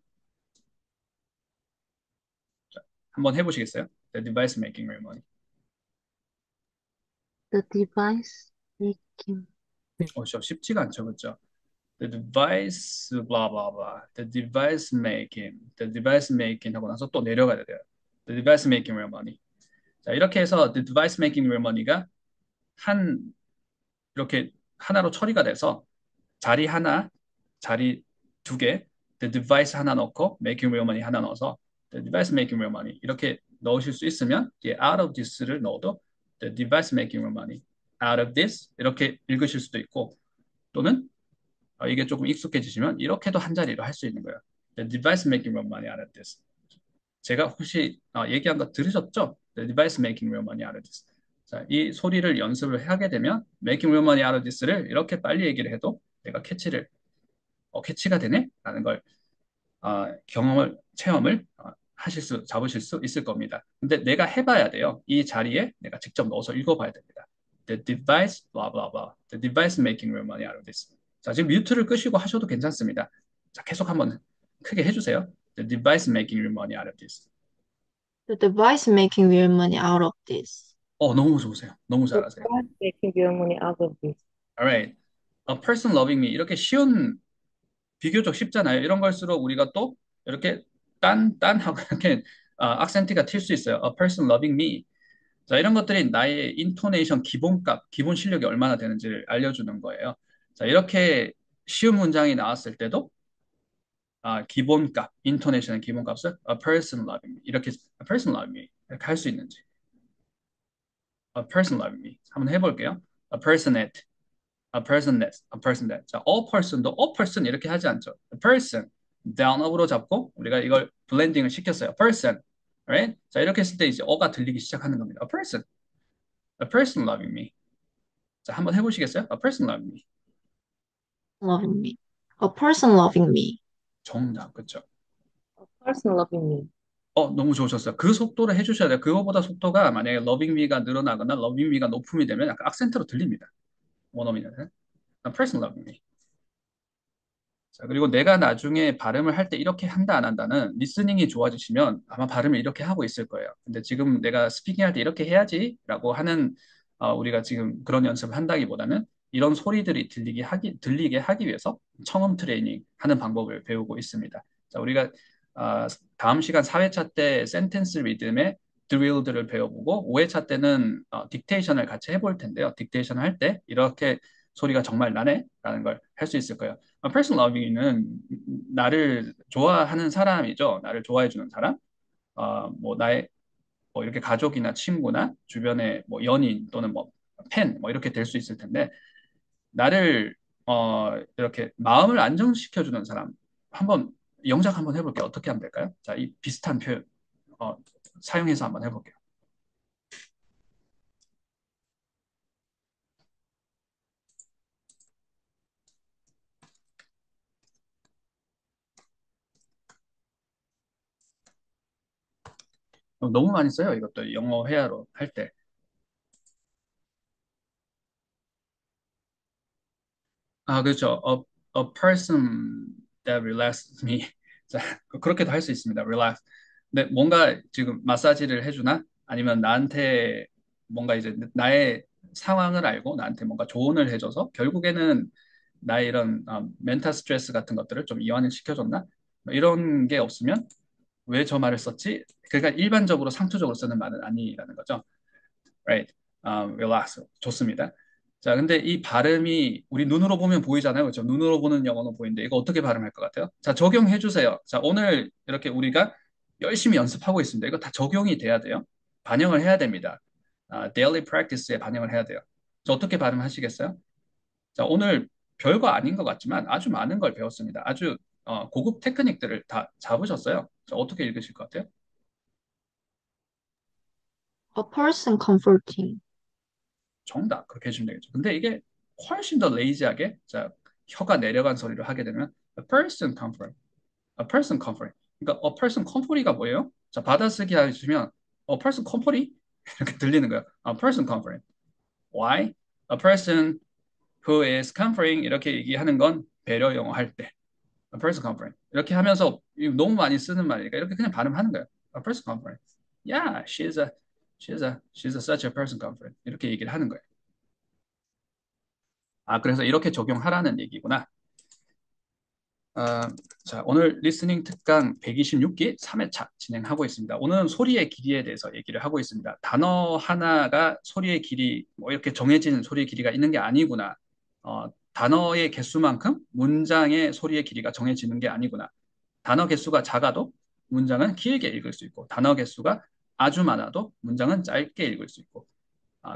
자, 한번 해보시겠어요? The device making real money. The device making. 좀 쉽지가 않죠, 그렇죠? The device blah blah blah. The device making. The device making 하고 나서 또 내려가야 돼요. The device making real money. 자, 이렇게 해서 the device making real money가 한 이렇게 하나로 처리가 돼서 자리 하나, 자리 두 개, the device 하나 넣고 making real money 하나 넣어서 the device making real money 이렇게 넣으실 수 있으면 뒤에 out of this를 넣어도 the device making real money out of this 이렇게 읽으실 수도 있고 또는 이게 조금 익숙해지시면 이렇게도 한 자리로 할 수 있는 거예요. The device making real money out of this. 제가 혹시 얘기한 거 들으셨죠? The device making real money out of this. 자, 이 소리를 연습을 하게 되면 making real money out of this를 이렇게 빨리 얘기를 해도 내가 캐치가 되네? 라는 걸 체험을 잡으실 수 있을 겁니다. 근데 내가 해봐야 돼요. 이 자리에 내가 직접 넣어서 읽어봐야 됩니다. The device, blah, blah, blah. The device making real money out of this. 자, 지금 뮤트를 끄시고 하셔도 괜찮습니다. 자, 계속 한번 크게 해주세요. The device making real money out of this. The device making real money out of this. 너무 좋으세요. 너무 The 잘하세요. device making real money out of this. Alright. A person loving me. 이렇게 비교적 쉽잖아요. 이런 걸수록 우리가 또 이렇게 하고 이렇게 악센트가 튈 수 있어요. A person loving me. 자, 이런 것들이 나의 인토네이션 기본값, 기본 실력이 얼마나 되는지를 알려주는 거예요. 자, 이렇게 쉬운 문장이 나왔을 때도 기본값, 인토네이션의 기본값을 a person loving me 이렇게 a person loving me 이렇게 할 수 있는지 a person loving me 한번 해볼게요. A person at, a person that, a person that. 자, a person도 a person 이렇게 하지 않죠. A person down up으로 잡고 우리가 이걸 블렌딩을 시켰어요. A person, right? 자, 이렇게 했을 때 이제 어가 들리기 시작하는 겁니다. A person loving me. 자, 한번 해보시겠어요? A person loving me. Loving me. A person loving me. 정답, 그쵸? A person loving me. 너무 좋으셨어요. 그 속도를 해주셔야 돼요. 그거보다 속도가 만약에 loving me가 늘어나거나 loving me가 높음이 되면 약간 악센트로 들립니다. 원어민한테. A person loving me. 자, 그리고 내가 나중에 발음을 할 때 이렇게 한다, 안 한다는 리스닝이 좋아지시면 아마 발음을 이렇게 하고 있을 거예요. 근데 지금 내가 스피킹 할 때 이렇게 해야지라고 하는, 우리가 지금 그런 연습을 한다기보다는 이런 소리들이 들리게 하기 위해서 청음 트레이닝 하는 방법을 배우고 있습니다. 자, 우리가 다음 시간 4회차 때 센텐스 리듬의 드릴들을 배워보고 5회차 때는 딕테이션을 같이 해볼 텐데요. 딕테이션 할 때 이렇게 소리가 정말 나네? 라는 걸 할 수 있을 거예요. personal loving은 나를 좋아하는 사람이죠. 나를 좋아해주는 사람. 뭐 나의 뭐 이렇게 가족이나 친구나 주변의 뭐 연인 또는 뭐 팬, 뭐 이렇게 될 수 있을 텐데 나를 이렇게 마음을 안정시켜주는 사람. 한번 영작 한번 해볼게요. 어떻게 하면 될까요? 자, 이 비슷한 표현 어, 사용해서 한번 해볼게요. 너무 많이 써요. 이것도 영어 회화로 할 때. 그렇죠. A person that relaxes me. 자, 그렇게도 할 수 있습니다. relax. 근데 뭔가 지금 마사지를 해주나? 아니면 나한테 뭔가 이제 나의 상황을 알고 나한테 뭔가 조언을 해줘서 결국에는 나의 이런 멘탈 스트레스 같은 것들을 좀 이완을 시켜줬나? 뭐 이런 게 없으면 왜 저 말을 썼지? 그러니까 일반적으로 상투적으로 쓰는 말은 아니라는 거죠. Right. relax. 좋습니다. 자, 근데 이 발음이 우리 눈으로 보면 보이잖아요. 그렇죠? 눈으로 보는 영어는 보이는데 이거 어떻게 발음할 것 같아요? 자, 적용해 주세요. 자, 오늘 이렇게 우리가 열심히 연습하고 있습니다. 이거 다 적용이 돼야 돼요. 반영을 해야 됩니다. daily practice에 반영을 해야 돼요. 자, 어떻게 발음하시겠어요? 자, 오늘 별거 아닌 것 같지만 아주 많은 걸 배웠습니다. 아주 고급 테크닉들을 다 잡으셨어요. 자, 어떻게 읽으실 것 같아요? A person comforting. 정답 그렇게 해주면 되겠죠. 근데 이게 훨씬 더 레이지하게 자 혀가 내려간 소리를 하게 되면 a person comfort, a person comfort. 그러니까 a person comfort가 뭐예요? 자 받아쓰기 하시면 a person comfort 이렇게 들리는 거예요. A person comfort. Why? A person who is comforting 이렇게 얘기하는 건 배려 영어 할 때. A person comfort. 이렇게 하면서 너무 많이 쓰는 말이니까 이렇게 그냥 발음하는 거예요. A person comfort. Yeah, she's such a person comfort. 이렇게 얘기를 하는 거예요. 그래서 이렇게 적용하라는 얘기구나. 아, 자, 오늘 리스닝 특강 126기 3회차 진행하고 있습니다. 오늘은 소리의 길이에 대해서 얘기를 하고 있습니다. 단어 하나가 소리의 길이, 뭐 이렇게 정해진 소리의 길이가 있는 게 아니구나. 단어의 개수만큼 문장의 소리의 길이가 정해지는 게 아니구나. 단어 개수가 작아도 문장은 길게 읽을 수 있고, 단어 개수가 아주 많아도 문장은 짧게 읽을 수 있고,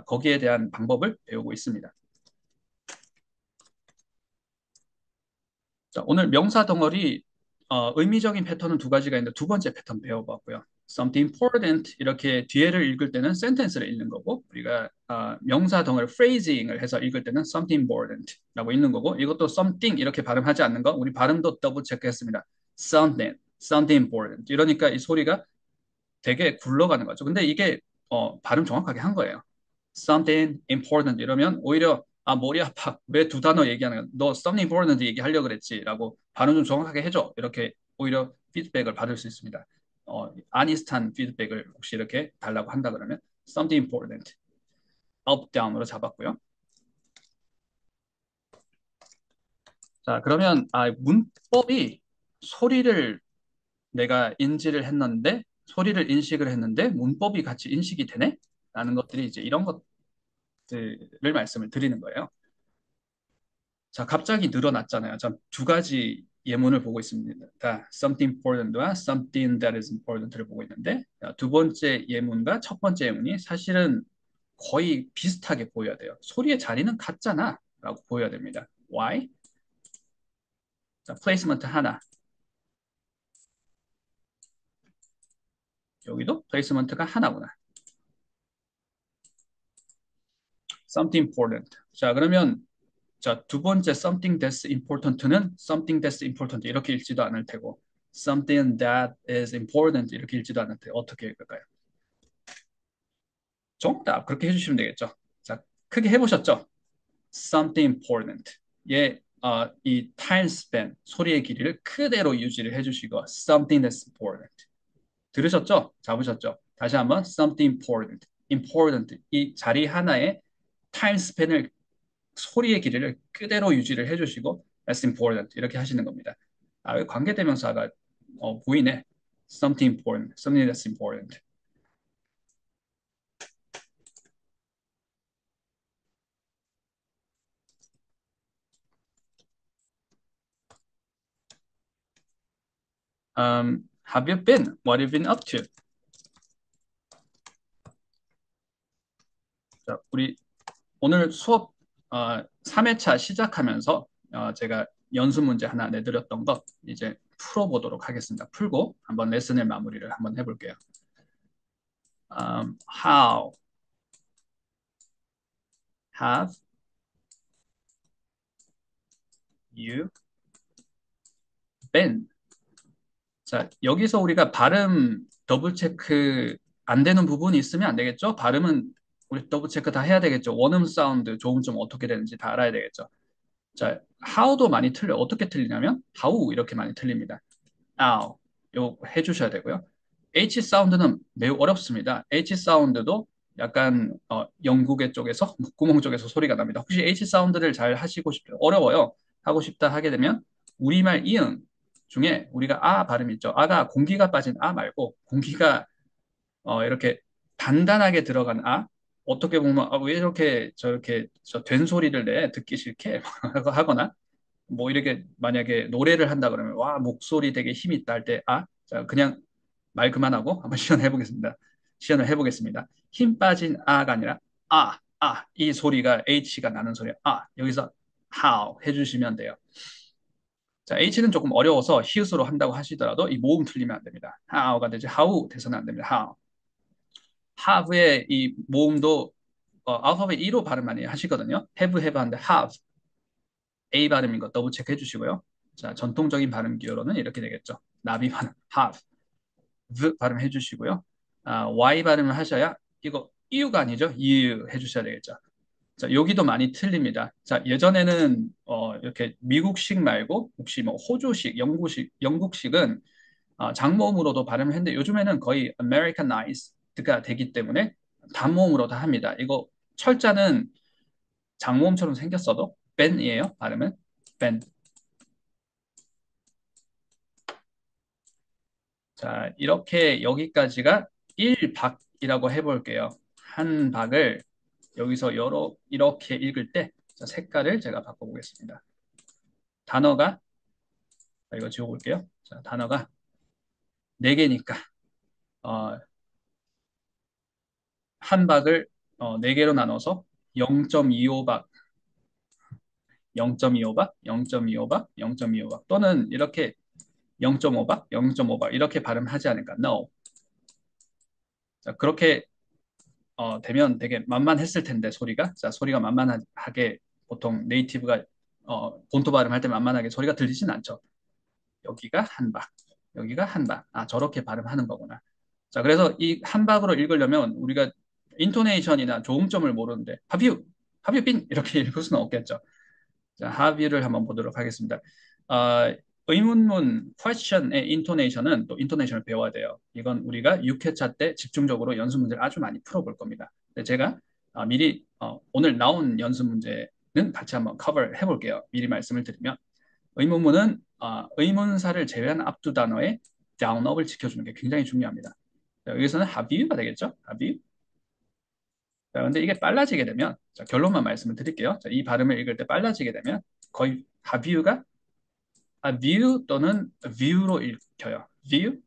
거기에 대한 방법을 배우고 있습니다. 자, 오늘 명사 덩어리 의미적인 패턴은 두 가지가 있는데 두 번째 패턴 배워봤고요. Something important 이렇게 뒤에를 읽을 때는 sentence를 읽는 거고 우리가 명사 덩어리 phrasing을 해서 읽을 때는 something important라고 읽는 거고 이것도 something 이렇게 발음하지 않는 거 우리 발음도 더블 체크했습니다. something important 이러니까 이 소리가 되게 굴러가는 거죠. 근데 이게 발음 정확하게 한 거예요. something important 이러면 오히려 머리 아파 왜 두 단어 얘기하는 거야 너 something important 얘기하려고 그랬지 라고 발음 좀 정확하게 해줘 이렇게 오히려 피드백을 받을 수 있습니다. 아니스트한 피드백을 혹시 이렇게 달라고 한다 그러면 something important up down으로 잡았고요. 자 그러면 문법이 소리를 내가 인지를 했는데 소리를 인식을 했는데 문법이 같이 인식이 되네 라는 것들이 이제 이런 것들을 말씀을 드리는 거예요. 자, 갑자기 늘어났잖아요. 전 두 가지 예문을 보고 있습니다. something important와 something that is important를 보고 있는데 두 번째 예문과 첫 번째 예문이 사실은 거의 비슷하게 보여야 돼요. 소리의 자리는 같잖아 라고 보여야 됩니다. Why? 자, 플레이스먼트 하나. 여기도 플레이스먼트가 하나구나. something important. 자, 그러면 자, 두 번째 something that's important는 something that's important 이렇게 읽지도 않을 테고 something that is important 이렇게 읽지도 않을 테 어떻게 읽을까요? 정답 그렇게 해주시면 되겠죠. 자, 크게 해보셨죠? Something important. 예, 이 time span 소리의 길이를 그대로 유지를 해주시고 something that's important. 들으셨죠? 잡으셨죠? 다시 한번 something important. important 이 자리 하나에 time span을 소리의 길이를 그대로 유지를 해주시고 that's important 이렇게 하시는 겁니다. 관계대명사가 보이네. Something important, something that's important. Have you been? What have you been up to? 자, 우리 오늘 수업 3회차 시작하면서 제가 연습 문제 하나 내드렸던 거 이제 풀어보도록 하겠습니다. 풀고 한번 레슨의 마무리를 한번 해볼게요. How have you been? 자, 여기서 우리가 발음 더블 체크 안 되는 부분이 있으면 안 되겠죠? 발음은 우리 더블 체크 다 해야 되겠죠? 원음 사운드, 조음점 어떻게 되는지 다 알아야 되겠죠? 자, how도 많이 틀려. 어떻게 틀리냐면 how 이렇게 많이 틀립니다. how 요 해주셔야 되고요. H 사운드는 매우 어렵습니다. H 사운드도 약간 영국의 쪽에서 목구멍 쪽에서 소리가 납니다. 혹시 H 사운드를 잘 하시고 싶어요? 어려워요. 하고 싶다 하게 되면 우리말 이응 중에 우리가 발음 있죠. 아가 공기가 빠진 말고 공기가 이렇게 단단하게 들어간 어떻게 보면 왜 이렇게 저렇게 된 소리를 내 듣기 싫게 하거나 뭐 이렇게 만약에 노래를 한다 그러면 와 목소리 되게 힘 있다 할 때 자 그냥 말 그만하고 한번 시연해 보겠습니다. 시연을 해보겠습니다. 힘 빠진 가 아니라 이 소리가 H가 나는 소리 여기서 how 해주시면 돼요. 자 H는 조금 어려워서 히읗으로 한다고 하시더라도 이 모음 틀리면 안 됩니다. how가 되지 how 돼서는 안 됩니다. how have의 이 모음도 알파벳 E로 발음 많이 하시거든요. have 하는데 have A 발음인 거 더블 체크해 주시고요. 자, 전통적인 발음 기호로는 이렇게 되겠죠. 나비 발음 have, v 발음해 주시고요. Y 발음을 하셔야 이거 이유가 아니죠. you 해주셔야 되겠죠. 자, 여기도 많이 틀립니다. 자, 예전에는 이렇게 미국식 말고 혹시 뭐 호주식, 영국식은 장모음으로도 발음을 했는데 요즘에는 거의 Americanized가 되기 때문에 단모음으로 다 합니다. 이거 철자는 장모음처럼 생겼어도 ben이에요. 발음은 ben. 자, 이렇게 여기까지가 1박이라고 해볼게요. 한 박을 여기서 이렇게 읽을 때 자, 색깔을 제가 바꿔보겠습니다. 단어가 자, 이거 지워볼게요. 자, 단어가 4개니까 한 박을 4개로 나눠서 0.25박, 0.25박, 0.25박, 0.25박 또는 이렇게 0.5박, 0.5박 이렇게 발음하지 않을까? No. 자, 그렇게 되면 되게 만만했을 텐데 소리가 자 소리가 만만하게 보통 네이티브가 본토 발음할 때 만만하게 소리가 들리진 않죠. 여기가 한 박, 여기가 한 박. 아 저렇게 발음하는 거구나. 자 그래서 이 한 박으로 읽으려면 우리가 인토네이션이나 조음점을 모르는데 have you been 이렇게 읽을 수는 없겠죠. 자 have you를 한번 보도록 하겠습니다. 어, 의문문 question의 인토네이션은 또 인토네이션을 배워야 돼요. 이건 우리가 6회차 때 집중적으로 연습 문제를 아주 많이 풀어볼 겁니다. 근데 제가 미리 오늘 나온 연습 문제는 같이 한번 커버 해볼게요. 미리 말씀을 드리면 의문문은 의문사를 제외한 앞두 단어의 downup을 지켜주는 게 굉장히 중요합니다. 자, 여기서는 have you가 되겠죠? have you? 자, 근데 이게 빨라지게 되면 자, 결론만 말씀을 드릴게요. 자, 이 발음을 읽을 때 빨라지게 되면 거의 have you가 view 또는 view로 읽혀요. view,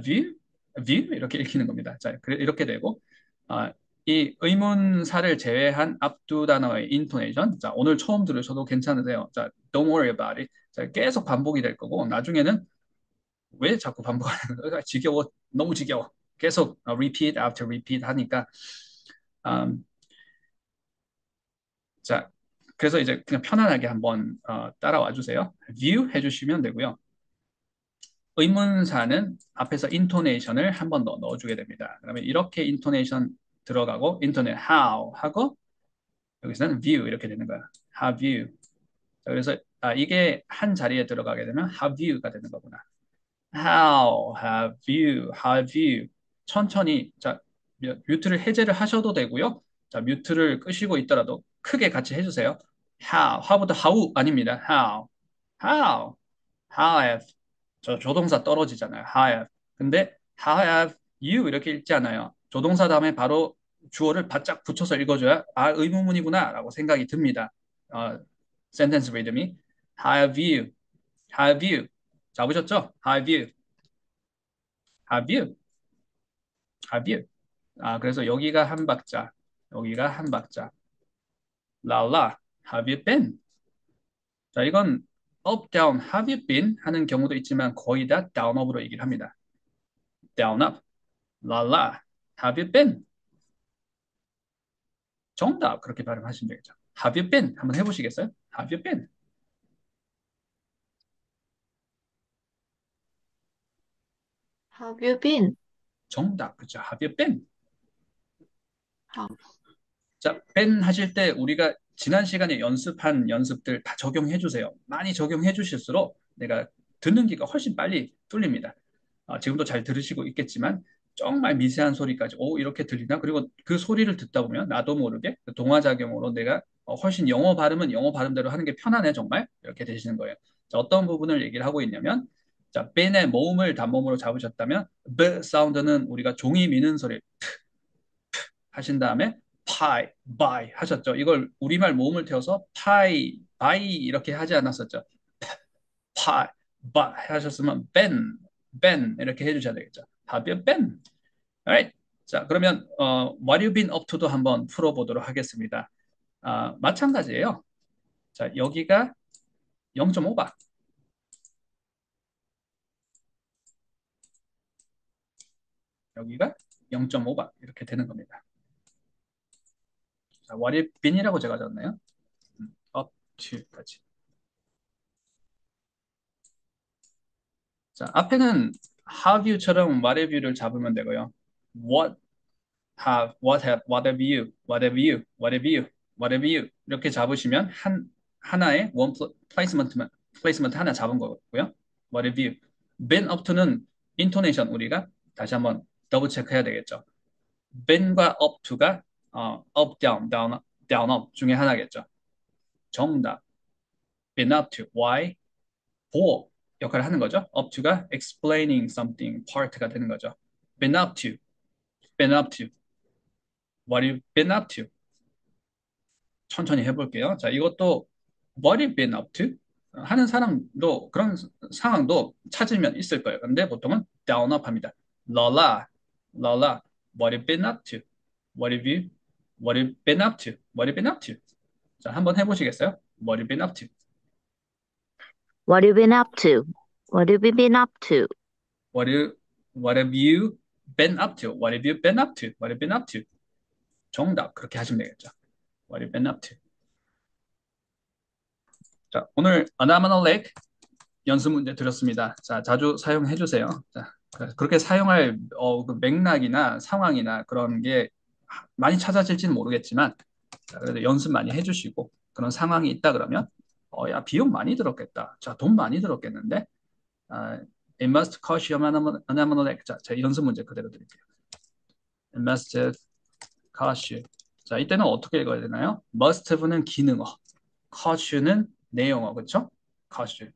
view, view 이렇게 읽히는 겁니다. 자, 이렇게 되고 이 의문사를 제외한 앞두 단어의 인토네이션. 자, 오늘 처음 들으셔도 괜찮으세요. 자, don't worry about it. 자, 계속 반복이 될 거고 나중에는 왜 자꾸 반복하는 거야? 지겨워, 너무 지겨워. 계속 repeat after repeat 하니까 음, 자, 그래서 이제 그냥 편안하게 한번 따라와 주세요. view 해주시면 되고요. 의문사는 앞에서 인토네이션을 한 번 더 넣어주게 됩니다. 그러면 이렇게 인토네이션 들어가고 인토네 how 하고 여기서는 view 이렇게 되는 거야. have you. 자, 그래서 이게 한 자리에 들어가게 되면 have you가 되는 거구나. How have you? Have you? 천천히 자 뮤트를 해제를 하셔도 되고요. 자 뮤트를 끄시고 있더라도 크게 같이 해주세요. how부터 how 아닙니다. how, how have 저 조동사 떨어지잖아요. how have. 근데 how have you 이렇게 읽지 않아요. 조동사 다음에 바로 주어를 바짝 붙여서 읽어줘야 아 의문문이구나라고 생각이 듭니다. 센텐스 리듬이 how have you, have you 잡으셨죠? have you, have you, have you. 그래서 여기가 한 박자, 여기가 한 박자. 라라, have you been? 자, 이건 up, down, have you been? 하는 경우도 있지만 거의 다 down, up으로 얘기를 합니다. down, up, 라라, have you been? 정답, 그렇게 발음하시면 되겠죠. have you been? 한번 해보시겠어요? have you been? Have you been? 정답, 그렇죠. have you been? Have, 자, 밴 하실 때 우리가 지난 시간에 연습한 연습들 다 적용해 주세요. 많이 적용해 주실수록 내가 듣는 귀가 훨씬 빨리 뚫립니다. 지금도 잘 들으시고 있겠지만 정말 미세한 소리까지 이렇게 들리나? 그리고 그 소리를 듣다 보면 나도 모르게 그 동화작용으로 내가 훨씬 영어 발음은 영어 발음대로 하는 게 편하네 정말 이렇게 되시는 거예요. 자, 어떤 부분을 얘기를 하고 있냐면 자, 밴의 모음을 단모음으로 잡으셨다면 B 사운드는 우리가 종이 미는 소리 하신 다음에 파이, 바이 하셨죠. 이걸 우리말 모음을 태워서 파이, 바이 이렇게 하지 않았었죠. 파이, 바이 하셨으면 벤, 벤 이렇게 해주셔야 되겠죠. Have you been? Alright. 자, 그러면 What you been up to도 한번 풀어보도록 하겠습니다. 마찬가지예요. 자, 여기가 0.5박, 여기가 0.5박 이렇게 되는 겁니다. 자, What you been이라고 제가 적었나요? up to까지. 자, 앞에는 have you처럼 what have you를 잡으면 되고요. what have you, what have you, what have you, what have you 이렇게 잡으시면 하나의 one 플레이스먼트 하나 잡은 거고요. What have you? been up to는 인토네이션 우리가 다시 한번 더블 체크해야 되겠죠. been과 up to가 up, down, down, down, up 중에 하나겠죠. 정답. been up to. Why? 보호. 역할을 하는 거죠. up to가 explaining something part가 되는 거죠. been up to, been up to, what have you been up to? 천천히 해볼게요. 자, 이것도 what have you been up to? 하는 사람도 그런 상황도 찾으면 있을 거예요. 근데 보통은 down up 합니다. 러라, 러라, what have you been up to? What have you been up to? What have you been up to? 자, 한번 해보시겠어요? What have you been up to? What have you been up to? What have you been up to? What do, what have you been up to? What have you been up to? What have you been up to? 정답 그렇게 하시면 되겠죠. What have you been up to? 자, 오늘 anomaly 연습 문제 드렸습니다. 자, 자주 사용해 주세요. 자, 그렇게 사용할 그 맥락이나 상황이나 그런 게 많이 찾아질지는 모르겠지만, 자, 그래도 연습 많이 해주시고 그런 상황이 있다 그러면, 야, 비용 많이 들었겠다. 자, 돈 많이 들었겠는데, it must cost you anomaly. 자, 제 연습 문제 그대로 드릴게요. It must cost you. 자, 이때는 어떻게 읽어야 되나요? must have는 기능어, cost you는 내용어, 그렇죠? cost you.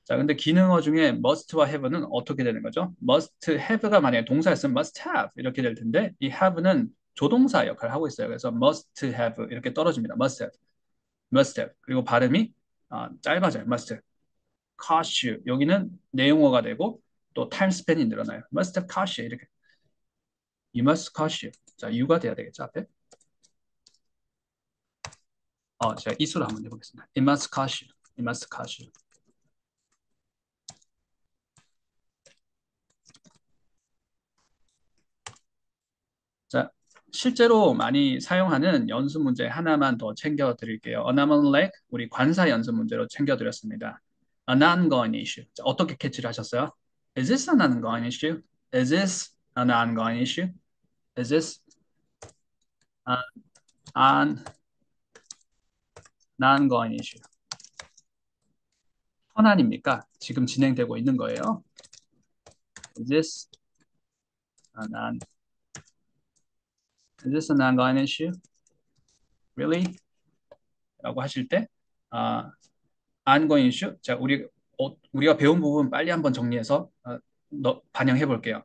자, 근데 기능어 중에 must와 have는 어떻게 되는 거죠? must have가 만약에 동사였으면 must have 이렇게 될 텐데 이 have는 조동사 역할을 하고 있어요. 그래서 must have 이렇게 떨어집니다. must have, must have. 그리고 발음이 짧아져요. must have. cost you 여기는 내용어가 되고 또 타임 스팬이 늘어나요. must have cost you 이렇게. you must cost you. 자, you가 돼야 되겠죠, 앞에. 제가 이수로 한번 해보겠습니다. it must cost you. it must cost you. 자, 실제로 많이 사용하는 연습 문제 하나만 더 챙겨 드릴게요. anomaly, 우리 관사 연습 문제로 챙겨 드렸습니다. a non-going issue. 자, 어떻게 캐치를 하셨어요? Is this a non-going issue? Is this a non-going issue? Is this a non-going issue? 현안입니까? 지금 진행되고 있는 거예요. Is this a non-going issue? Really? 라고 하실 때 ongoing issue. 자, 우리가 배운 부분 빨리 한번 정리해서 반영해 볼게요.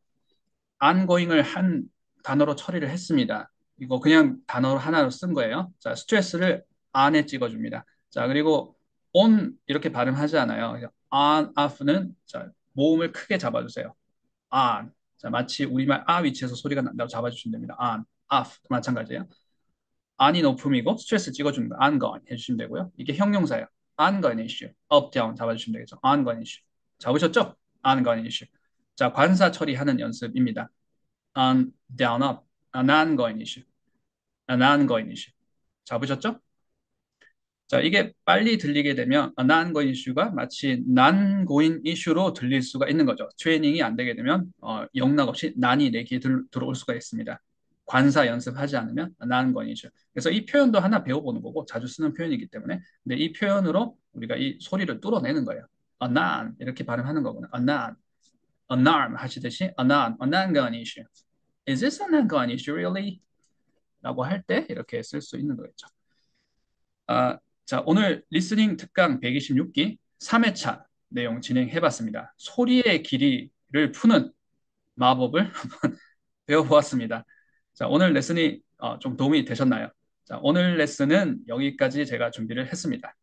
ongoing을 한 단어로 처리를 했습니다. 이거 그냥 단어 하나로 쓴 거예요. 자, 스트레스를 on에 찍어줍니다. 자, 그리고 on 이렇게 발음하지 않아요. on, off는 자, 모음을 크게 잡아주세요. on. 자, 마치 우리말 위치에서 소리가 난다고 잡아주시면 됩니다. on, off 마찬가지예요. on이 높음이고 스트레스 찍어주는 거 ongoing 해주시면 되고요. 이게 형용사예요. ongoing issue. up, down 잡아주시면 되겠죠. ongoing issue. 잡으셨죠? ongoing issue. 자, 관사 처리하는 연습입니다. on, down, up. an ongoing issue. an ongoing issue. 잡으셨죠? 자, 이게 빨리 들리게 되면 a non-going issue가 마치 non-going issue로 들릴 수가 있는 거죠. 트레이닝이 안 되게 되면 영락없이 난이 내 귀에 들어올 수가 있습니다. 관사 연습하지 않으면 a non-going issue. 그래서 이 표현도 하나 배워보는 거고 자주 쓰는 표현이기 때문에 근데 이 표현으로 우리가 이 소리를 뚫어내는 거예요. a non 이렇게 발음하는 거구나. a non, alarm 하시듯이 a non-going issue. Is this a non-going issue really? 라고 할 때 이렇게 쓸 수 있는 거겠죠. 자, 오늘 리스닝 특강 126기 3회차 내용 진행해봤습니다. 소리의 길이를 푸는 마법을 한번 배워보았습니다. 자, 오늘 레슨이 좀 도움이 되셨나요? 자, 오늘 레슨은 여기까지 제가 준비를 했습니다.